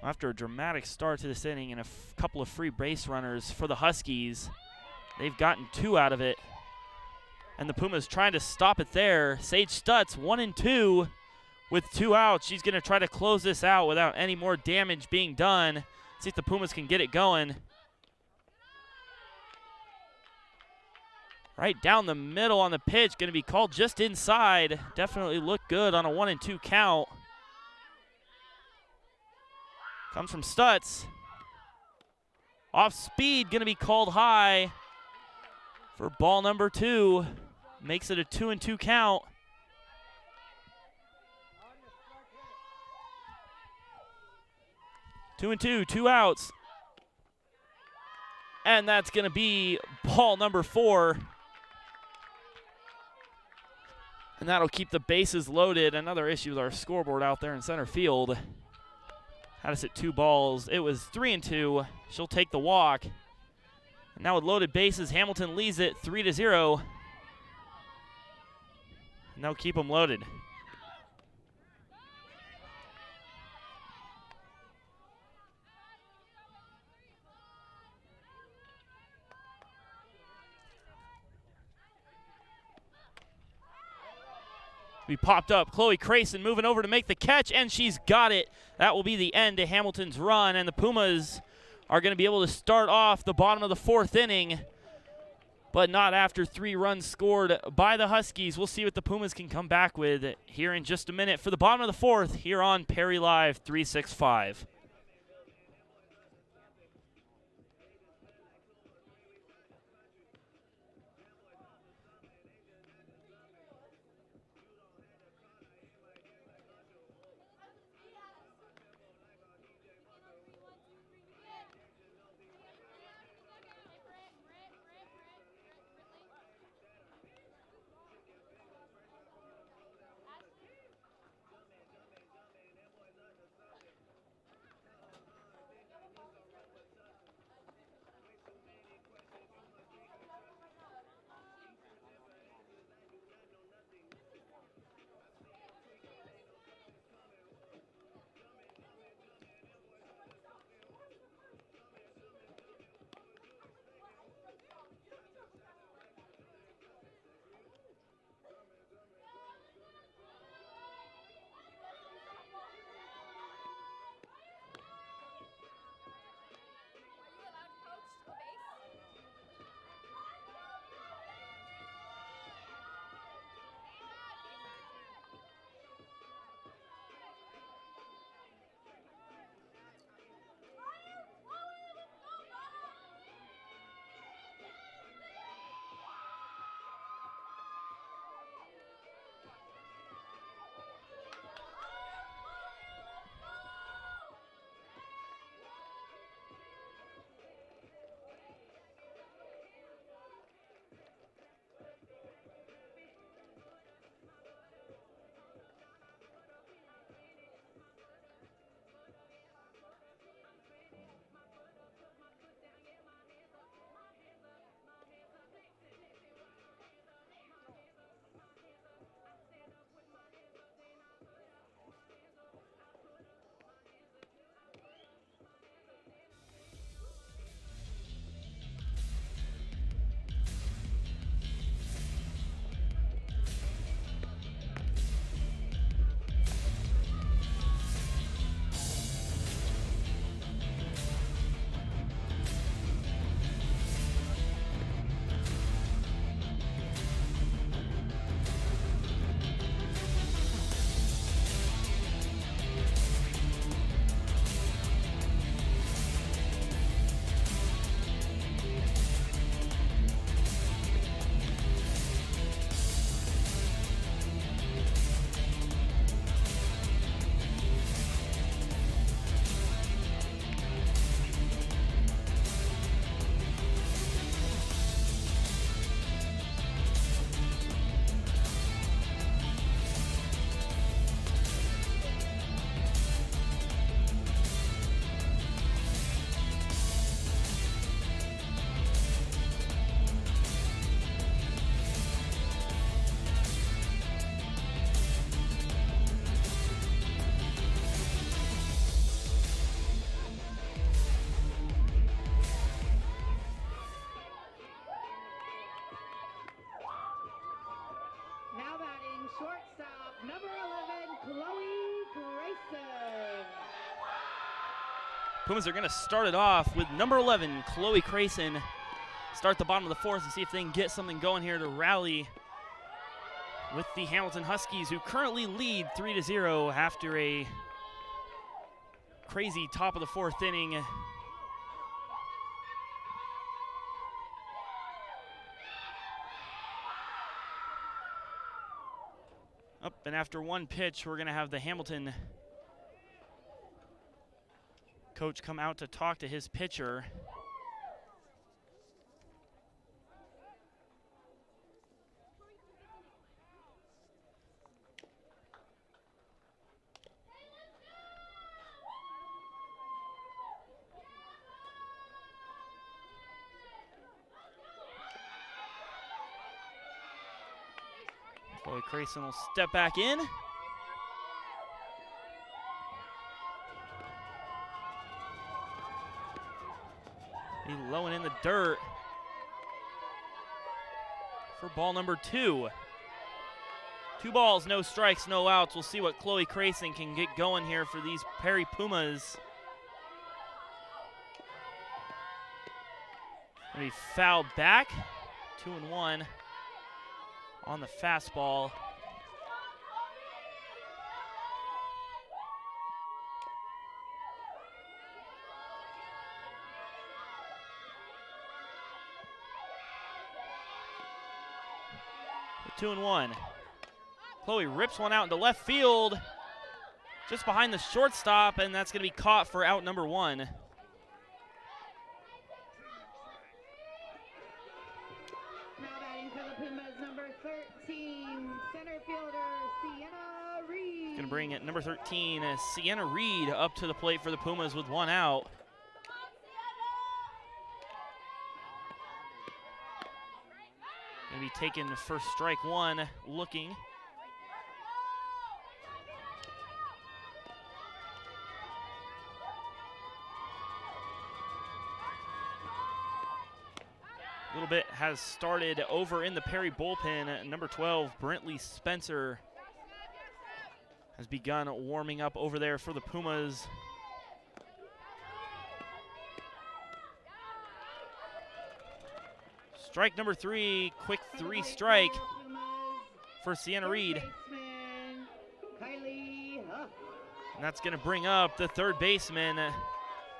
After a dramatic start to this inning and a couple of free base runners for the Huskies, they've gotten 2 out of it. And the Pumas trying to stop it there. Sage Stutz 1-2. With 2 outs, she's going to try to close this out without any more damage being done. See if the Pumas can get it going. Right down the middle on the pitch, going to be called just inside. Definitely looked good on a 1-2 count. Comes from Stutz. Off speed, going to be called high for ball number 2. Makes it a 2-2 count. 2-2, 2 outs. And that's going to be ball number 4. And that'll keep the bases loaded. Another issue with our scoreboard out there in center field. Had us at 2 balls. It was 3-2. She'll take the walk. And now with loaded bases, Hamilton leads it 3-0. And they'll keep them loaded. We popped up. Chloe Crayson moving over to make the catch, and she's got it. That will be the end to Hamilton's run, and the Pumas are going to be able to start off the bottom of the 4th inning, but not after 3 runs scored by the Huskies. We'll see what the Pumas can come back with here in just a minute for the bottom of the 4th here on Perry Live 365. Shortstop, number 11, Chloe Grayson. Pumas are going to start it off with number 11, Chloe Grayson. Start the bottom of the 4th and see if they can get something going here to rally with the Hamilton Huskies, who currently lead 3-0 after a crazy top of the 4th inning. Up, and after one pitch, we're going to have the Hamilton coach come out to talk to his pitcher. Chloe Crayson will step back in. He's low and in the dirt for ball number 2. 2 balls, no strikes, no outs. We'll see what Chloe Crayson can get going here for these Perry Pumas. Gonna be fouled back. 2-1 on the fastball. The 2-1. Chloe rips one out into left field, just behind the shortstop, and that's going to be caught for out number 1. Now batting for the Pumas, number 13, center fielder Sienna Reed. Going to bring it number 13, Sienna Reed, up to the plate for the Pumas with 1 out. Going to be taken for strike 1, looking. A little bit has started over in the Perry bullpen. Number 12, Brentley Spencer, has begun warming up over there for the Pumas. Strike number 3, quick 3 strike for Sienna Reed. And that's going to bring up the third baseman,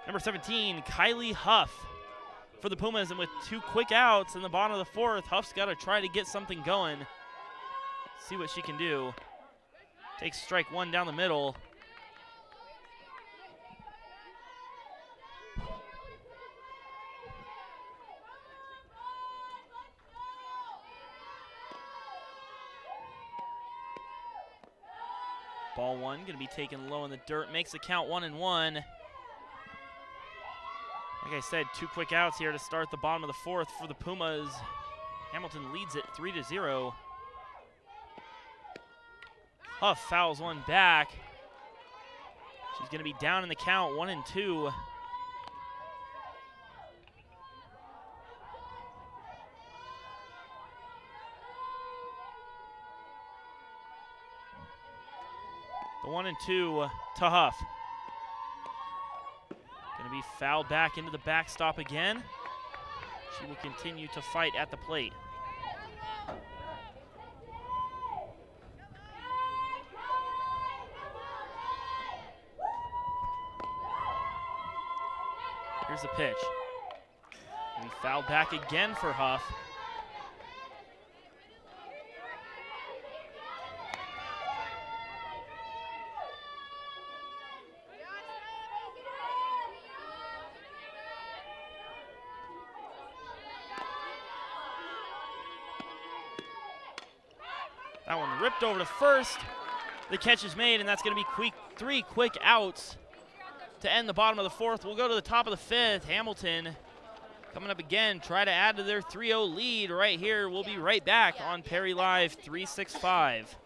number 17, Kylie Huff, for the Pumas. And with 2 quick outs in the bottom of the 4th, Huff's got to try to get something going. See what she can do. Takes strike 1 down the middle. Ball 1 going to be taken low in the dirt. Makes the count 1-1. Like I said, 2 quick outs here to start the bottom of the 4th for the Pumas. Hamilton leads it 3-0. Huff fouls one back. She's going to be down in the count, 1-2. The 1-2 to Huff. Going to be fouled back into the backstop again. She will continue to fight at the plate. Here's the pitch. Going to be fouled back again for Huff. That one ripped over to first. The catch is made, and that's going to be 3 quick outs to end the bottom of the 4th. We'll go to the top of the 5th. Hamilton coming up again, try to add to their 3-0 lead right here. We'll be right back on Perry Live 365.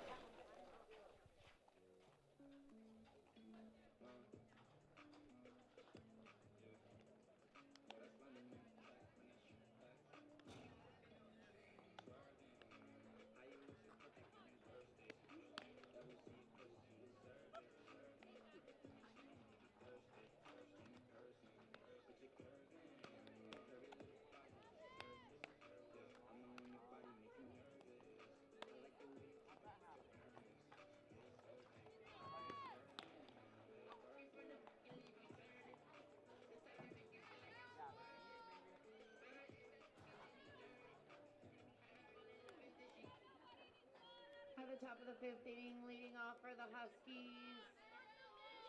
At the top of the 5th inning, leading off for the Huskies,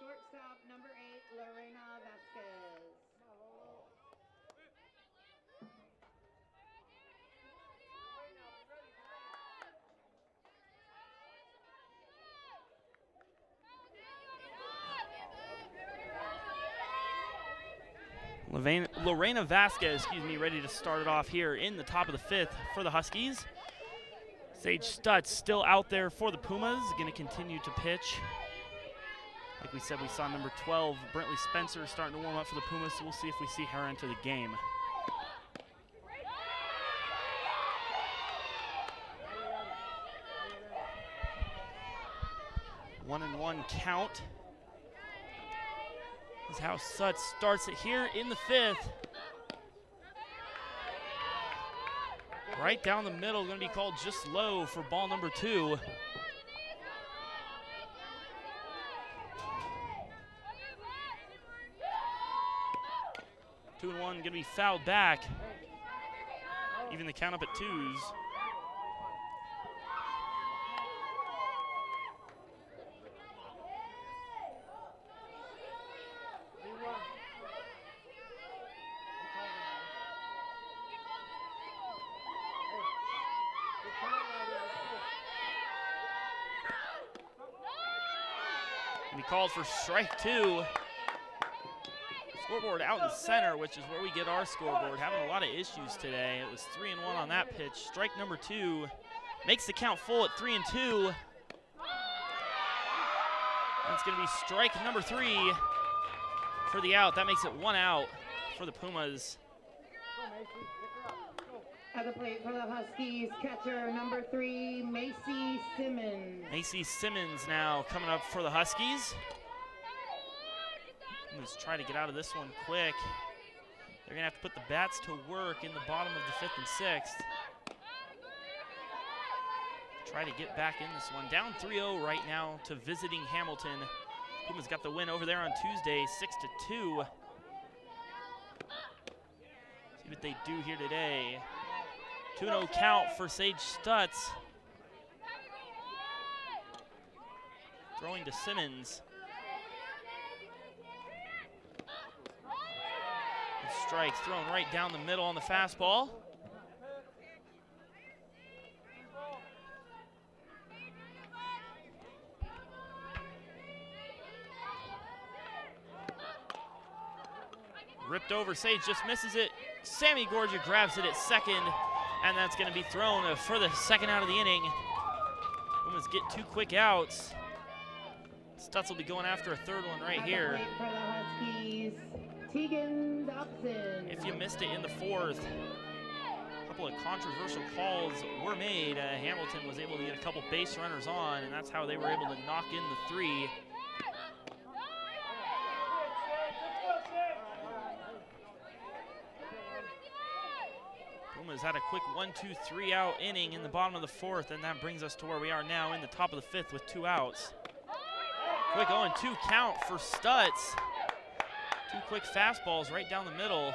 shortstop, number 8, Lorena Vasquez. Lorena Vasquez, ready to start it off here in the top of the 5th for the Huskies. Sage Stutz still out there for the Pumas, going to continue to pitch. Like we said, we saw number 12, Brentley Spencer, starting to warm up for the Pumas, so we'll see if we see her enter the game. One and one count. This is how Stutz starts it here in the 5th. Right down the middle, going to be called just low for ball number 2. Two and one, going to be fouled back. Even the count up at 2s. And he called for strike 2. Scoreboard out in center, which is where we get our scoreboard. Having a lot of issues today. It was 3 and 1 on that pitch. Strike number 2 makes the count full at 3 and 2. That's going to be strike number 3 for the out. That makes it 1 out for the Pumas. At the plate for the Huskies, catcher number 3, Macy Simmons. Macy Simmons now coming up for the Huskies. Let's try to get out of this one quick. They're going to have to put the bats to work in the bottom of the 5th and 6th. Try to get back in this one. Down 3-0 right now to visiting Hamilton. Pumas got the win over there on Tuesday, 6-2. See what they do here today. 2-0 count for Sage Stutz. Throwing to Simmons. Strikes thrown right down the middle on the fastball. Ripped over, Sage just misses it. Sammy Gorgia grabs it at second, and that's going to be thrown for the second out of the inning. Pumas get 2 quick outs. Stutz will be going after a 3rd one right here. For the Huskies, Tegan Dobson. If you missed it in the 4th, a couple of controversial calls were made. Hamilton was able to get a couple base runners on, and that's how they were able to knock in the 3. Pumas had a quick 1-2-3 out inning in the bottom of the 4th, and that brings us to where we are now in the top of the 5th with 2 outs. Quick 0-2 count for Stutz. 2 quick fastballs right down the middle.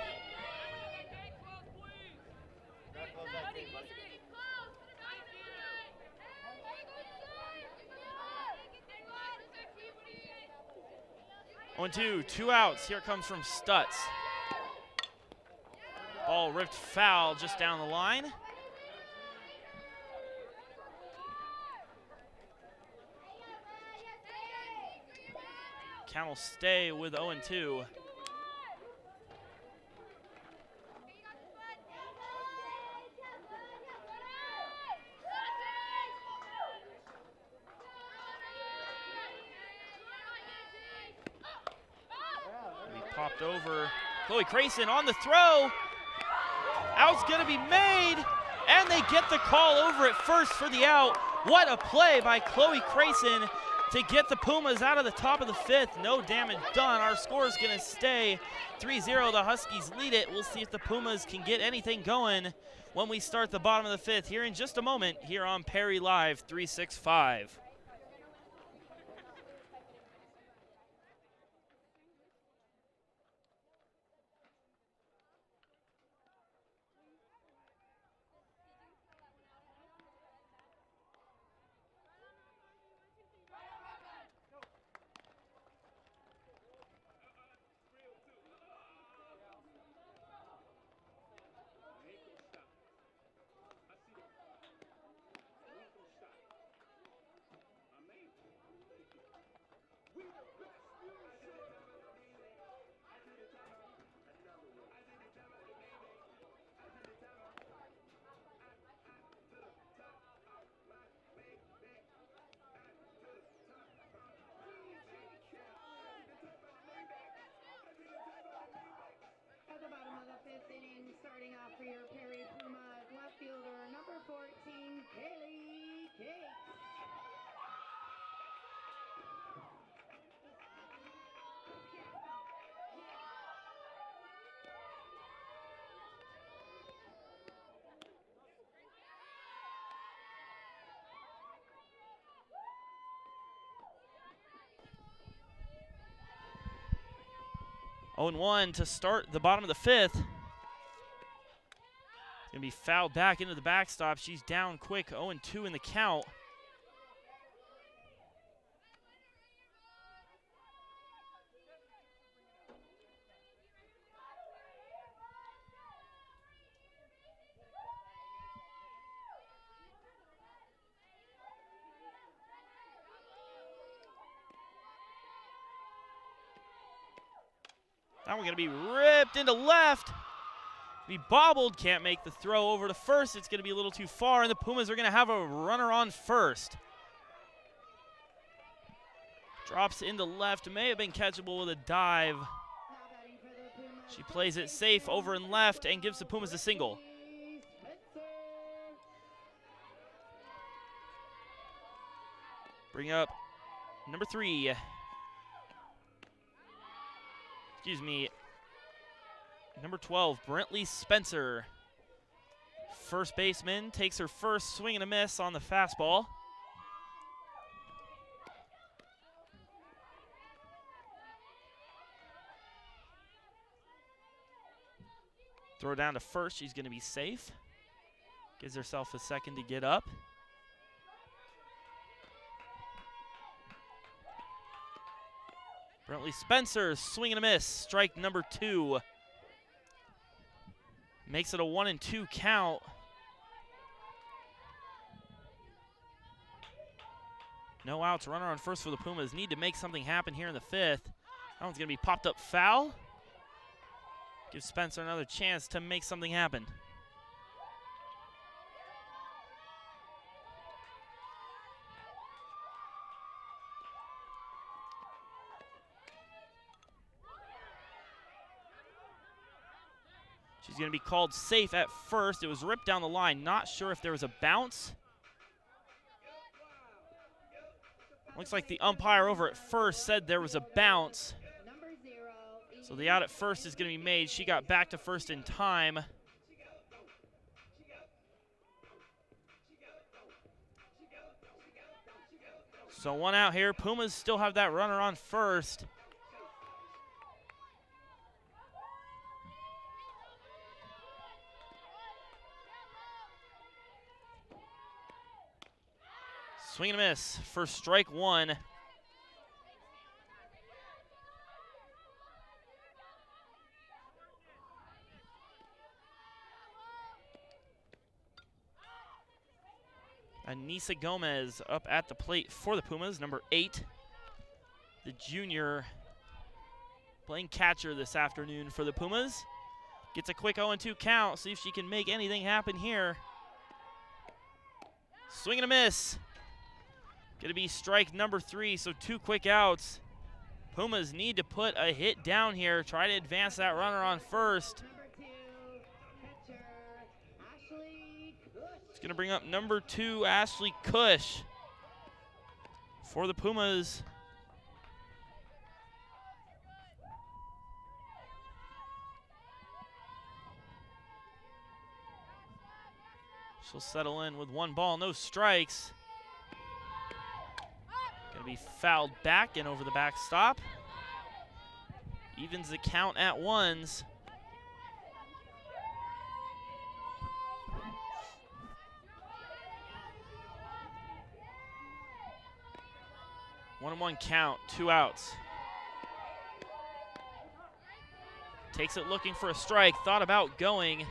One, 2 outs. Here it comes from Stutz. Ball ripped foul just down the line. Count will stay with 0-2. Popped over. Chloe Crayson on the throw. Out's going to be made, and they get the call over at first for the out. What a play by Chloe Crayson to get the Pumas out of the top of the 5th. No damage done. Our score is going to stay 3-0. The Huskies lead it. We'll see if the Pumas can get anything going when we start the bottom of the 5th here in just a moment here on Perry Live 365. your Perry Pumas left fielder, number 14, Kaylee Cakes. Oh, 0-1 to start the bottom of the fifth. Gonna be fouled back into the backstop. She's down quick, 0-2 in the count. Now we're going to be ripped into left. Be bobbled, can't make the throw over to first. It's going to be a little too far, and the Pumas are going to have a runner on first. Drops into left, may have been catchable with a dive. She plays it safe over in left and gives the Pumas a single. Bring up number 3. Excuse me, number 12, Brentley Spencer. First baseman takes her first swing and a miss on the fastball. Throw down to first, she's going to be safe. Gives herself a second to get up. Brentley Spencer, swing and a miss, strike number 2. Makes it a 1-2 count. No outs, runner on first for the Pumas. Need to make something happen here in the fifth. That one's gonna be popped up foul. Gives Spencer another chance to make something happen. She's going to be called safe at first. It was ripped down the line. Not sure if there was a bounce. Looks like the umpire over at first said there was a bounce. So the out at first is going to be made. She got back to first in time. So 1 out here. Pumas still have that runner on first. Swing and a miss for strike 1. Anissa Gomez up at the plate for the Pumas, number 8. The junior playing catcher this afternoon for the Pumas. Gets a quick 0-2 count, see if she can make anything happen here. Swing and a miss. Gonna be strike number 3, so 2 quick outs. Pumas need to put a hit down here, try to advance that runner on first. It's gonna bring up number 2, Ashley Cush for the Pumas. She'll settle in with 1 ball, no strikes. Gonna be fouled back and over the backstop. Evens the count at 1s. One and 1 count, 2 outs. Takes it looking for a strike, thought about going.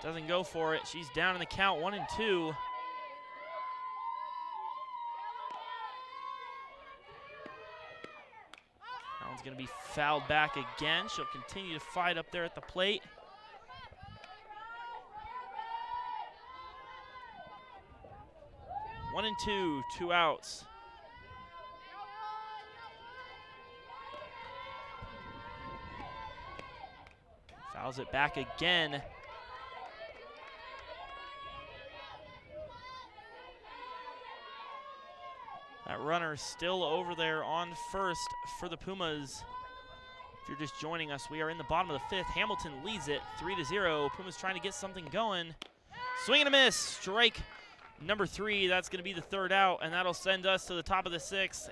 Doesn't go for it. She's down in the count, 1-2. That one's going to be fouled back again. She'll continue to fight up there at the plate. One and two, 2 outs. Fouls it back again. That runner still over there on first for the Pumas. If you're just joining us, we are in the bottom of the fifth. Hamilton leads it 3-0. Pumas trying to get something going. Swing and a miss. Strike number 3. That's going to be the third out, and that'll send us to the top of the sixth.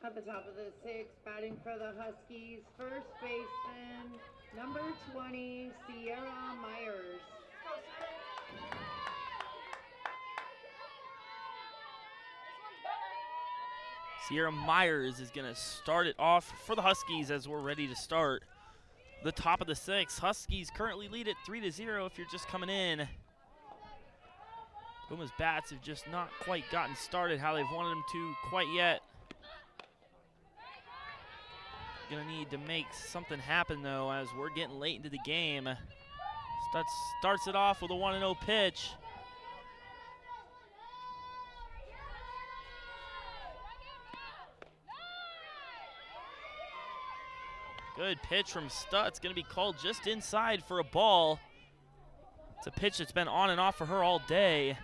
At the top of the sixth, batting for the Huskies, first baseman, number 20, Sienna Meyers. Sierra Meyers is going to start it off for the Huskies as we're ready to start the top of the sixth. Huskies currently lead it 3-0 if you're just coming in. Pumas bats have just not quite gotten started how they've wanted them to quite yet. Gonna need to make something happen though as we're getting late into the game. Stutz starts it off with a 1-0 pitch. Good pitch from Stutz, gonna be called just inside for a ball. It's a pitch that's been on and off for her all day.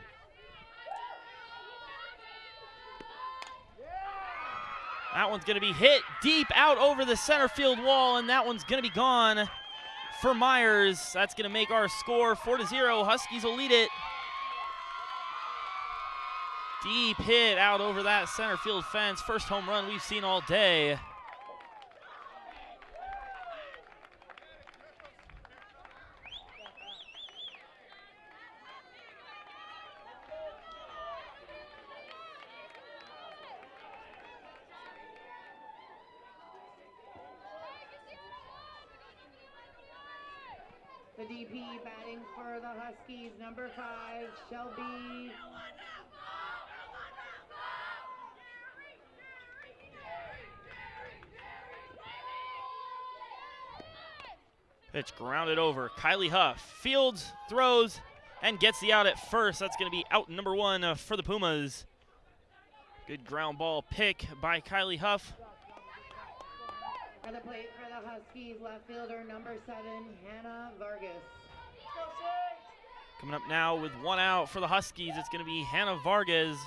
That one's going to be hit deep out over the center field wall, and that one's going to be gone for Meyers. That's going to make our score 4-0. Huskies will lead it. Deep hit out over that center field fence. First home run we've seen all day. The DP batting for the Huskies, number 5, Shelby. Pitch grounded over. Kylie Huff fields, throws, and gets the out at first. That's going to be out number 1 for the Pumas. Good ground ball pick by Kylie Huff. At the plate for the Huskies, left fielder, number 7, Hannah Vargas. Coming up now with 1 out for the Huskies, it's going to be Hannah Vargas.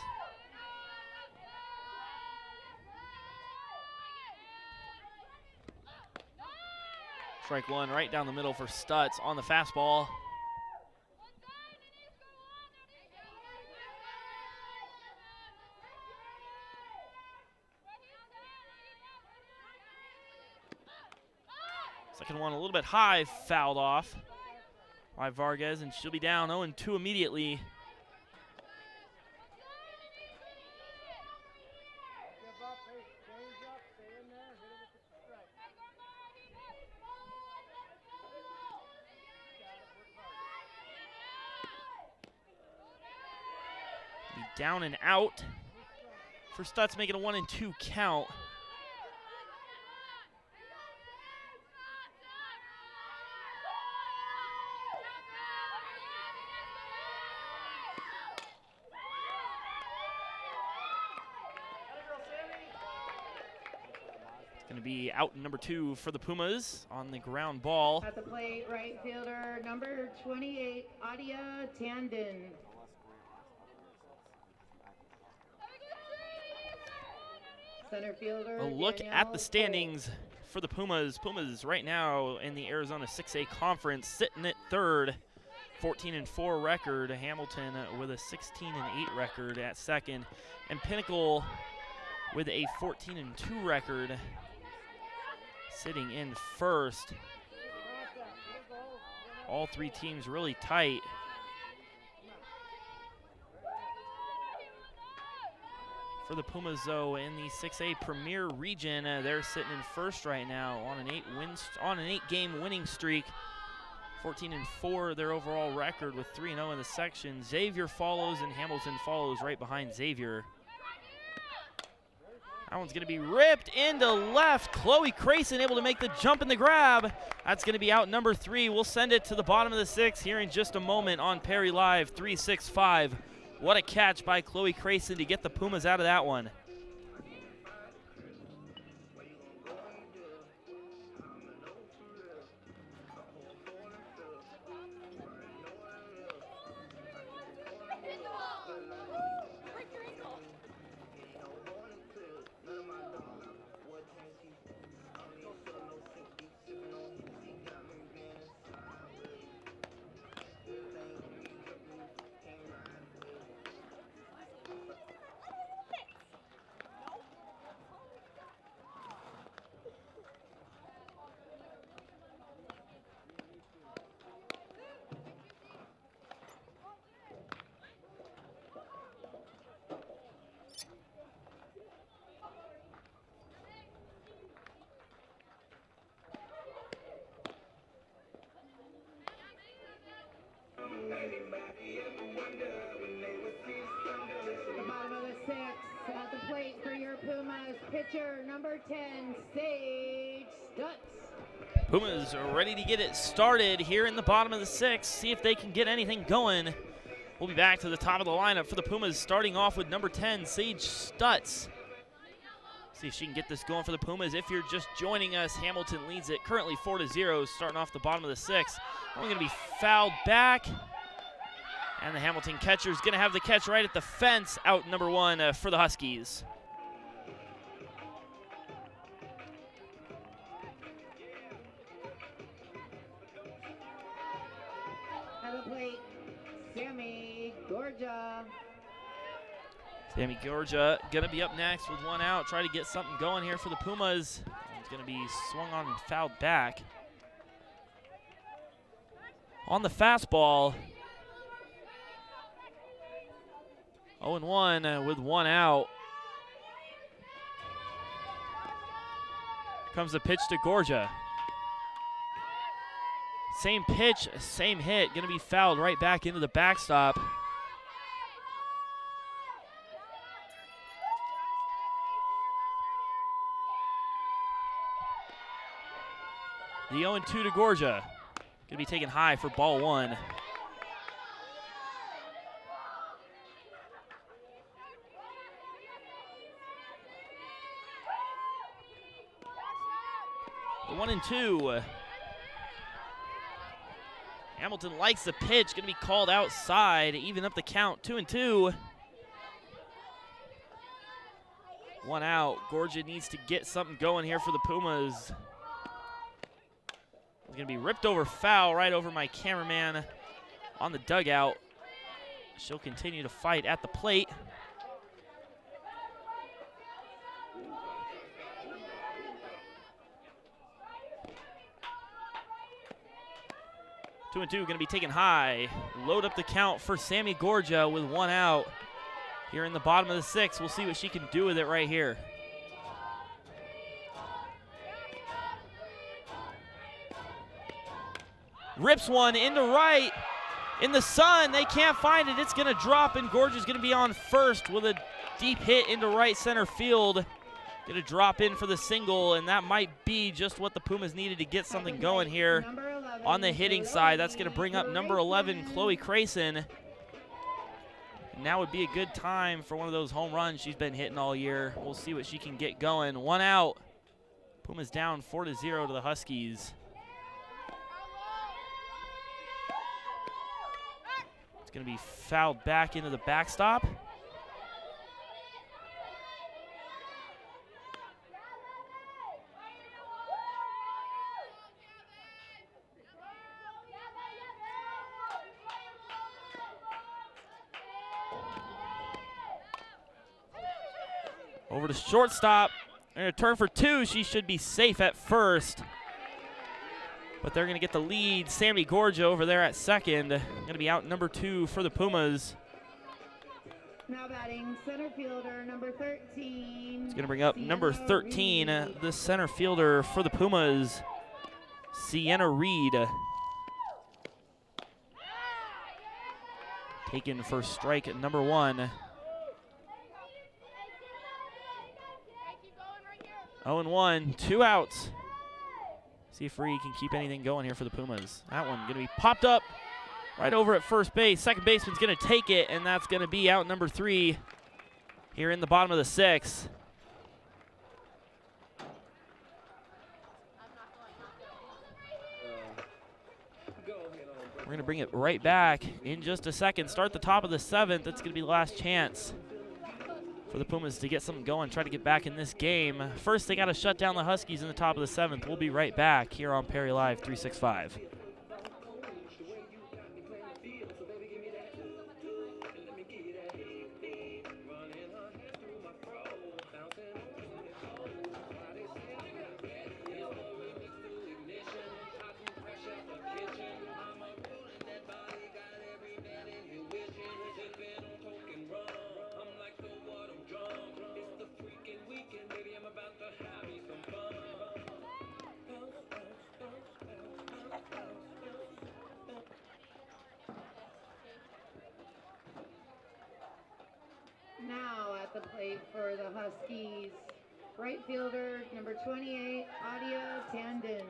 Strike 1 right down the middle for Stutz on the fastball. Second one a little bit high, fouled off by Vargas, and she'll be down 0-2 immediately. Be down and out for Stutz, making a 1-2 count. Going to be out number 2 for the Pumas on the ground ball. At the plate, right fielder, number 28, Adia Tandon. Center fielder. A look Danielle at the standings for the Pumas. Pumas right now in the Arizona 6A Conference, sitting at third, 14-4 record. Hamilton with a 16-8 record at second, and Pinnacle with a 14-2 record, sitting in first. All three teams really tight. For the Pumas, though, in the 6A Premier Region, they're sitting in first right now on an 8-game winning streak. 14-4 their overall record with 3-0 in the section. Xavier follows, and Hamilton follows right behind Xavier. That one's going to be ripped into left. Chloe Crayson able to make the jump and the grab. That's going to be out number 3. We'll send it to the bottom of the 6th here in just a moment on Perry Live 365. What a catch by Chloe Crayson to get the Pumas out of that one. The bottom of the 6th at the plate for your Pumas. Pitcher number 10, Sage Stutz. Pumas are ready to get it started here in the bottom of the 6th. See if they can get anything going. We'll be back to the top of the lineup for the Pumas, starting off with number 10, Sage Stutz. See if she can get this going for the Pumas. If you're just joining us, Hamilton leads it currently 4-0, starting off the bottom of the 6th. Only going to be fouled back. And the Hamilton catcher is going to have the catch right at the fence, out number 1 for the Huskies. At the plate, Sammy Gorja. Sammy Gorja going to be up next with 1 out. Try to get something going here for the Pumas. It's going to be swung on and fouled back. On the fastball. 0-1 with 1 out. Comes the pitch to Gorja. Same pitch, same hit. Going to be fouled right back into the backstop. The 0-2 to Gorja. Going to be taken high for ball 1. The 1-2. Hamilton likes the pitch. Going to be called outside, even up the count. 2-2. 1 out. Gorja needs to get something going here for the Pumas. It's going to be ripped over foul right over my cameraman on the dugout. She'll continue to fight at the plate. Two and two going to be taken high. Load up the count for Sammy Gorja with 1 out. Here in the bottom of the 6th, we'll see what she can do with it right here. Rips one into right. In the sun, they can't find it. It's going to drop, and Gorja's going to be on first with a deep hit into right center field. Going to drop in for the single, and that might be just what the Pumas needed to get something going here on the hitting side. That's going to bring up number 11, Chloe Crayson. And now would be a good time for one of those home runs she's been hitting all year. We'll see what she can get going. 1 out. Pumas down 4-0 to the Huskies. It's going to be fouled back into the backstop. Over to shortstop. They're going to turn for two. She should be safe at first. But they're going to get the lead. Sammy Gorgia over there at second. Going to be out number 2 for the Pumas. Now batting center fielder number 13. It's going to bring up number 13, the center fielder for the Pumas, Sienna Reed. Taken for strike number 1. 0-1, 2 outs. See if Reed can keep anything going here for the Pumas. That one going to be popped up right over at first base. Second baseman's going to take it, and that's going to be out number 3 here in the bottom of the 6th. We're going to bring it right back in just a second. Start the top of the 7th. That's going to be the last chance for the Pumas to get something going, try to get back in this game. First, they got to shut down the Huskies in the top of the 7th. We'll be right back here on Perry Live 365. Now at the plate for the Huskies, right fielder number 28, Adia Tandon.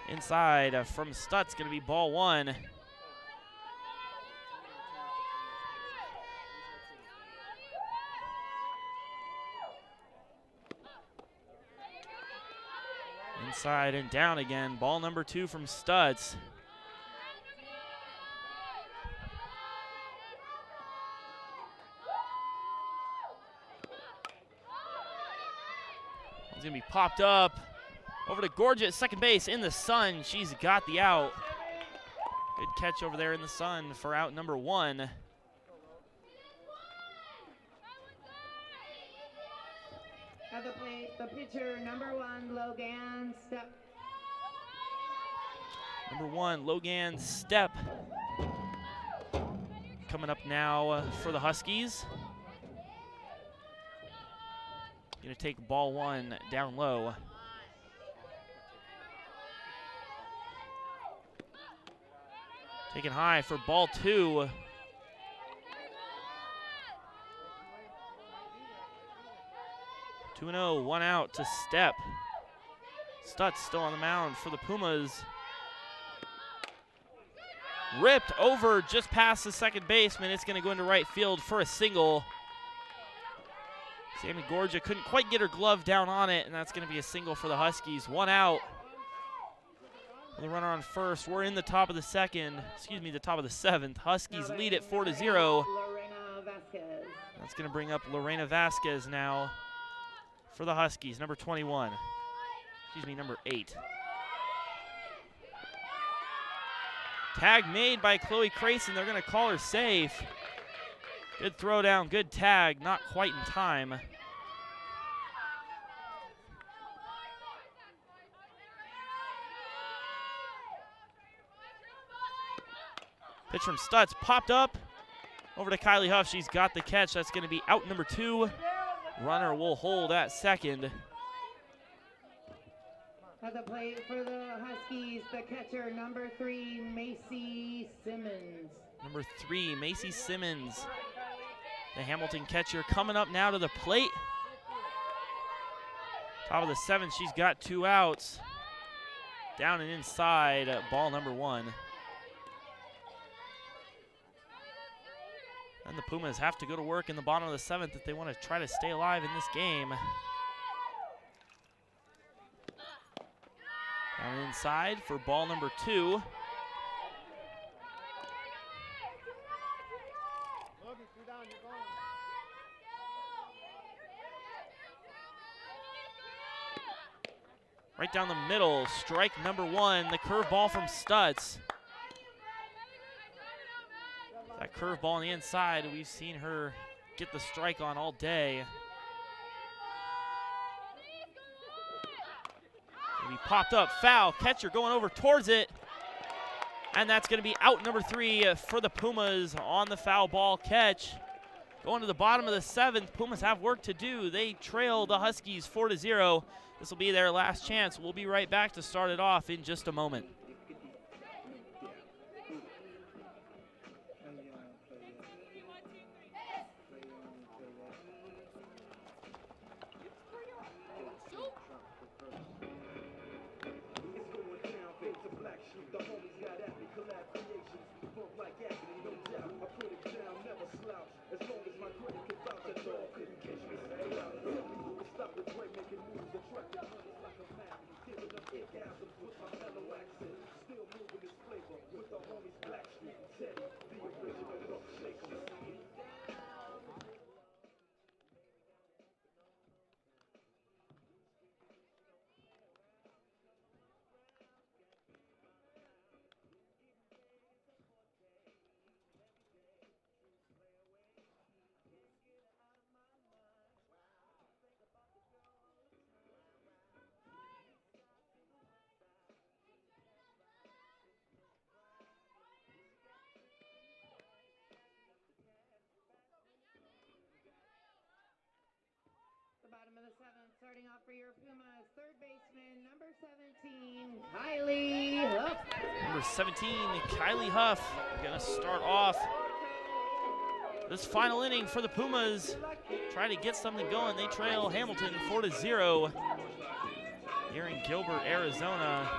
Inside from Stutz, going to be ball 1. Inside and down again. Ball number 2 from Stutz. It's going to be popped up. Over to Gorgia at second base in the sun. She's got the out. Good catch over there in the sun for out number 1. At the plate, the pitcher, number 1, Logan Step. Number 1, Logan Step. Coming up now for the Huskies. Going to take ball 1 down low. Taken high for ball 2. Two 2-0, 1 out to Step. Stutz still on the mound for the Pumas. Ripped over just past the second baseman. It's going to go into right field for a single. Sammy Gorgia couldn't quite get her glove down on it, and that's going to be a single for the Huskies. 1 out. The runner on first. We're in the top of the the top of the 7th. Huskies lead it 4-0. That's going to bring up Lorena Vasquez now for the Huskies, number 21. Number 8. Tag made by Chloe Crayson. They're going to call her safe. Good throw down, good tag, not quite in time. Pitch from Stutz, popped up. Over to Kylie Huff, she's got the catch. That's going to be out number 2. Runner will hold at second. At the plate for the Huskies, the catcher, number 3, Macy Simmons. Number 3, Macy Simmons. The Hamilton catcher coming up now to the plate. Top of the 7th, she's got 2 outs. Down and inside, ball number 1. And the Pumas have to go to work in the bottom of the 7th if they want to try to stay alive in this game. Down inside for ball number 2. Right down the middle, strike number 1, the curveball from Stutz. That curveball on the inside, we've seen her get the strike on all day. Gonna be popped up, foul, catcher going over towards it. And that's gonna be out number 3 for the Pumas on the foul ball catch. Going to the bottom of the 7th, Pumas have work to do. They trail the Huskies 4-0. This will be their last chance. We'll be right back to start it off in just a moment. Bottom of the 7th, starting off for your Pumas, third baseman, number 17, Kylie Huff. Number 17, Kylie Huff, gonna start off this final inning for the Pumas. Trying to get something going. They trail Hamilton 4-0 here in Gilbert, Arizona.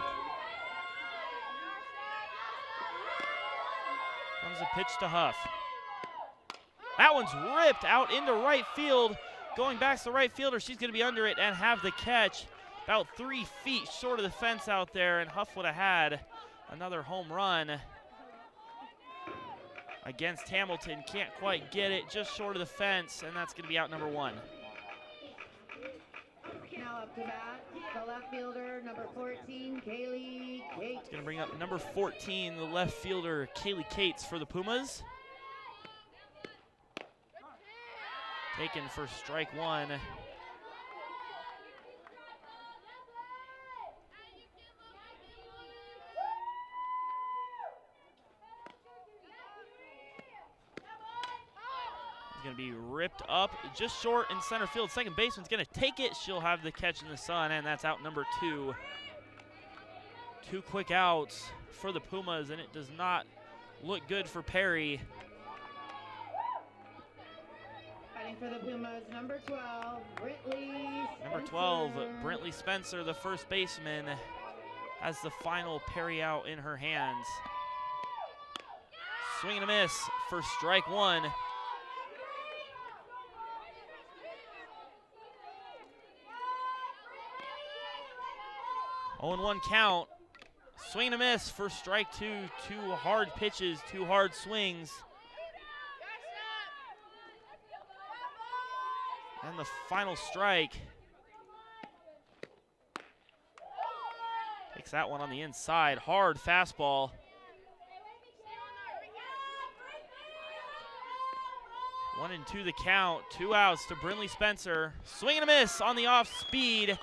Comes a pitch to Huff. That one's ripped out into right field. Going back to the right fielder, she's going to be under it and have the catch. About 3 feet short of the fence out there, and Huff would have had another home run against Hamilton. Can't quite get it, just short of the fence, and that's going to be out number 1. Now up to bat, the left fielder, number 14, Kaylee Cates. It's going to bring up number 14, the left fielder, Kaylee Cates for the Pumas. Taken for strike 1. He's going to be ripped up just short in center field. Second baseman's going to take it. She'll have the catch in the sun, and that's out number 2. 2 quick outs for the Pumas, and it does not look good for Perry. For the Pumas, number 12, Brentley Spencer. Number 12, Brentley Spencer, the first baseman, has the final Perry out in her hands. Swing and a miss for strike 1. Oh, and 1 count. Swing and a miss for strike 2. 2 hard pitches, 2 hard swings. And the final strike. Takes that one on the inside. Hard fastball. 1-2 the count. 2 outs to Brinley Spencer. Swing and a miss on the off speed.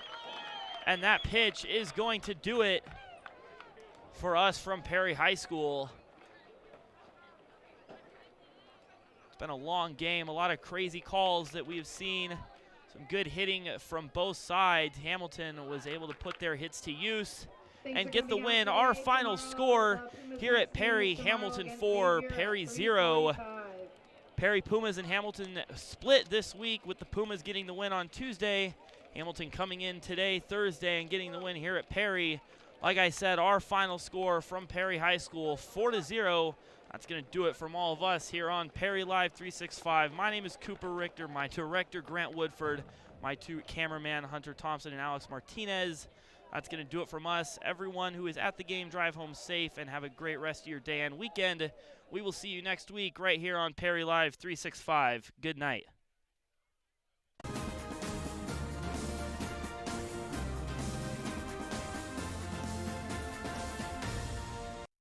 And that pitch is going to do it for us from Perry High School. It's been a long game, a lot of crazy calls that we've seen. Some good hitting from both sides. Hamilton was able to put their hits to use and get the win. Our final score here at Perry, Hamilton 4, Perry 0. Perry Pumas and Hamilton split this week, with the Pumas getting the win on Tuesday. Hamilton coming in today, Thursday, and getting the win here at Perry. Like I said, our final score from Perry High School, 4-0. That's going to do it from all of us here on Perry Live 365. My name is Cooper Richter, my director, Grant Woodford, my 2 cameraman, Hunter Thompson and Alex Martinez. That's going to do it from us. Everyone who is at the game, drive home safe and have a great rest of your day and weekend. We will see you next week right here on Perry Live 365. Good night.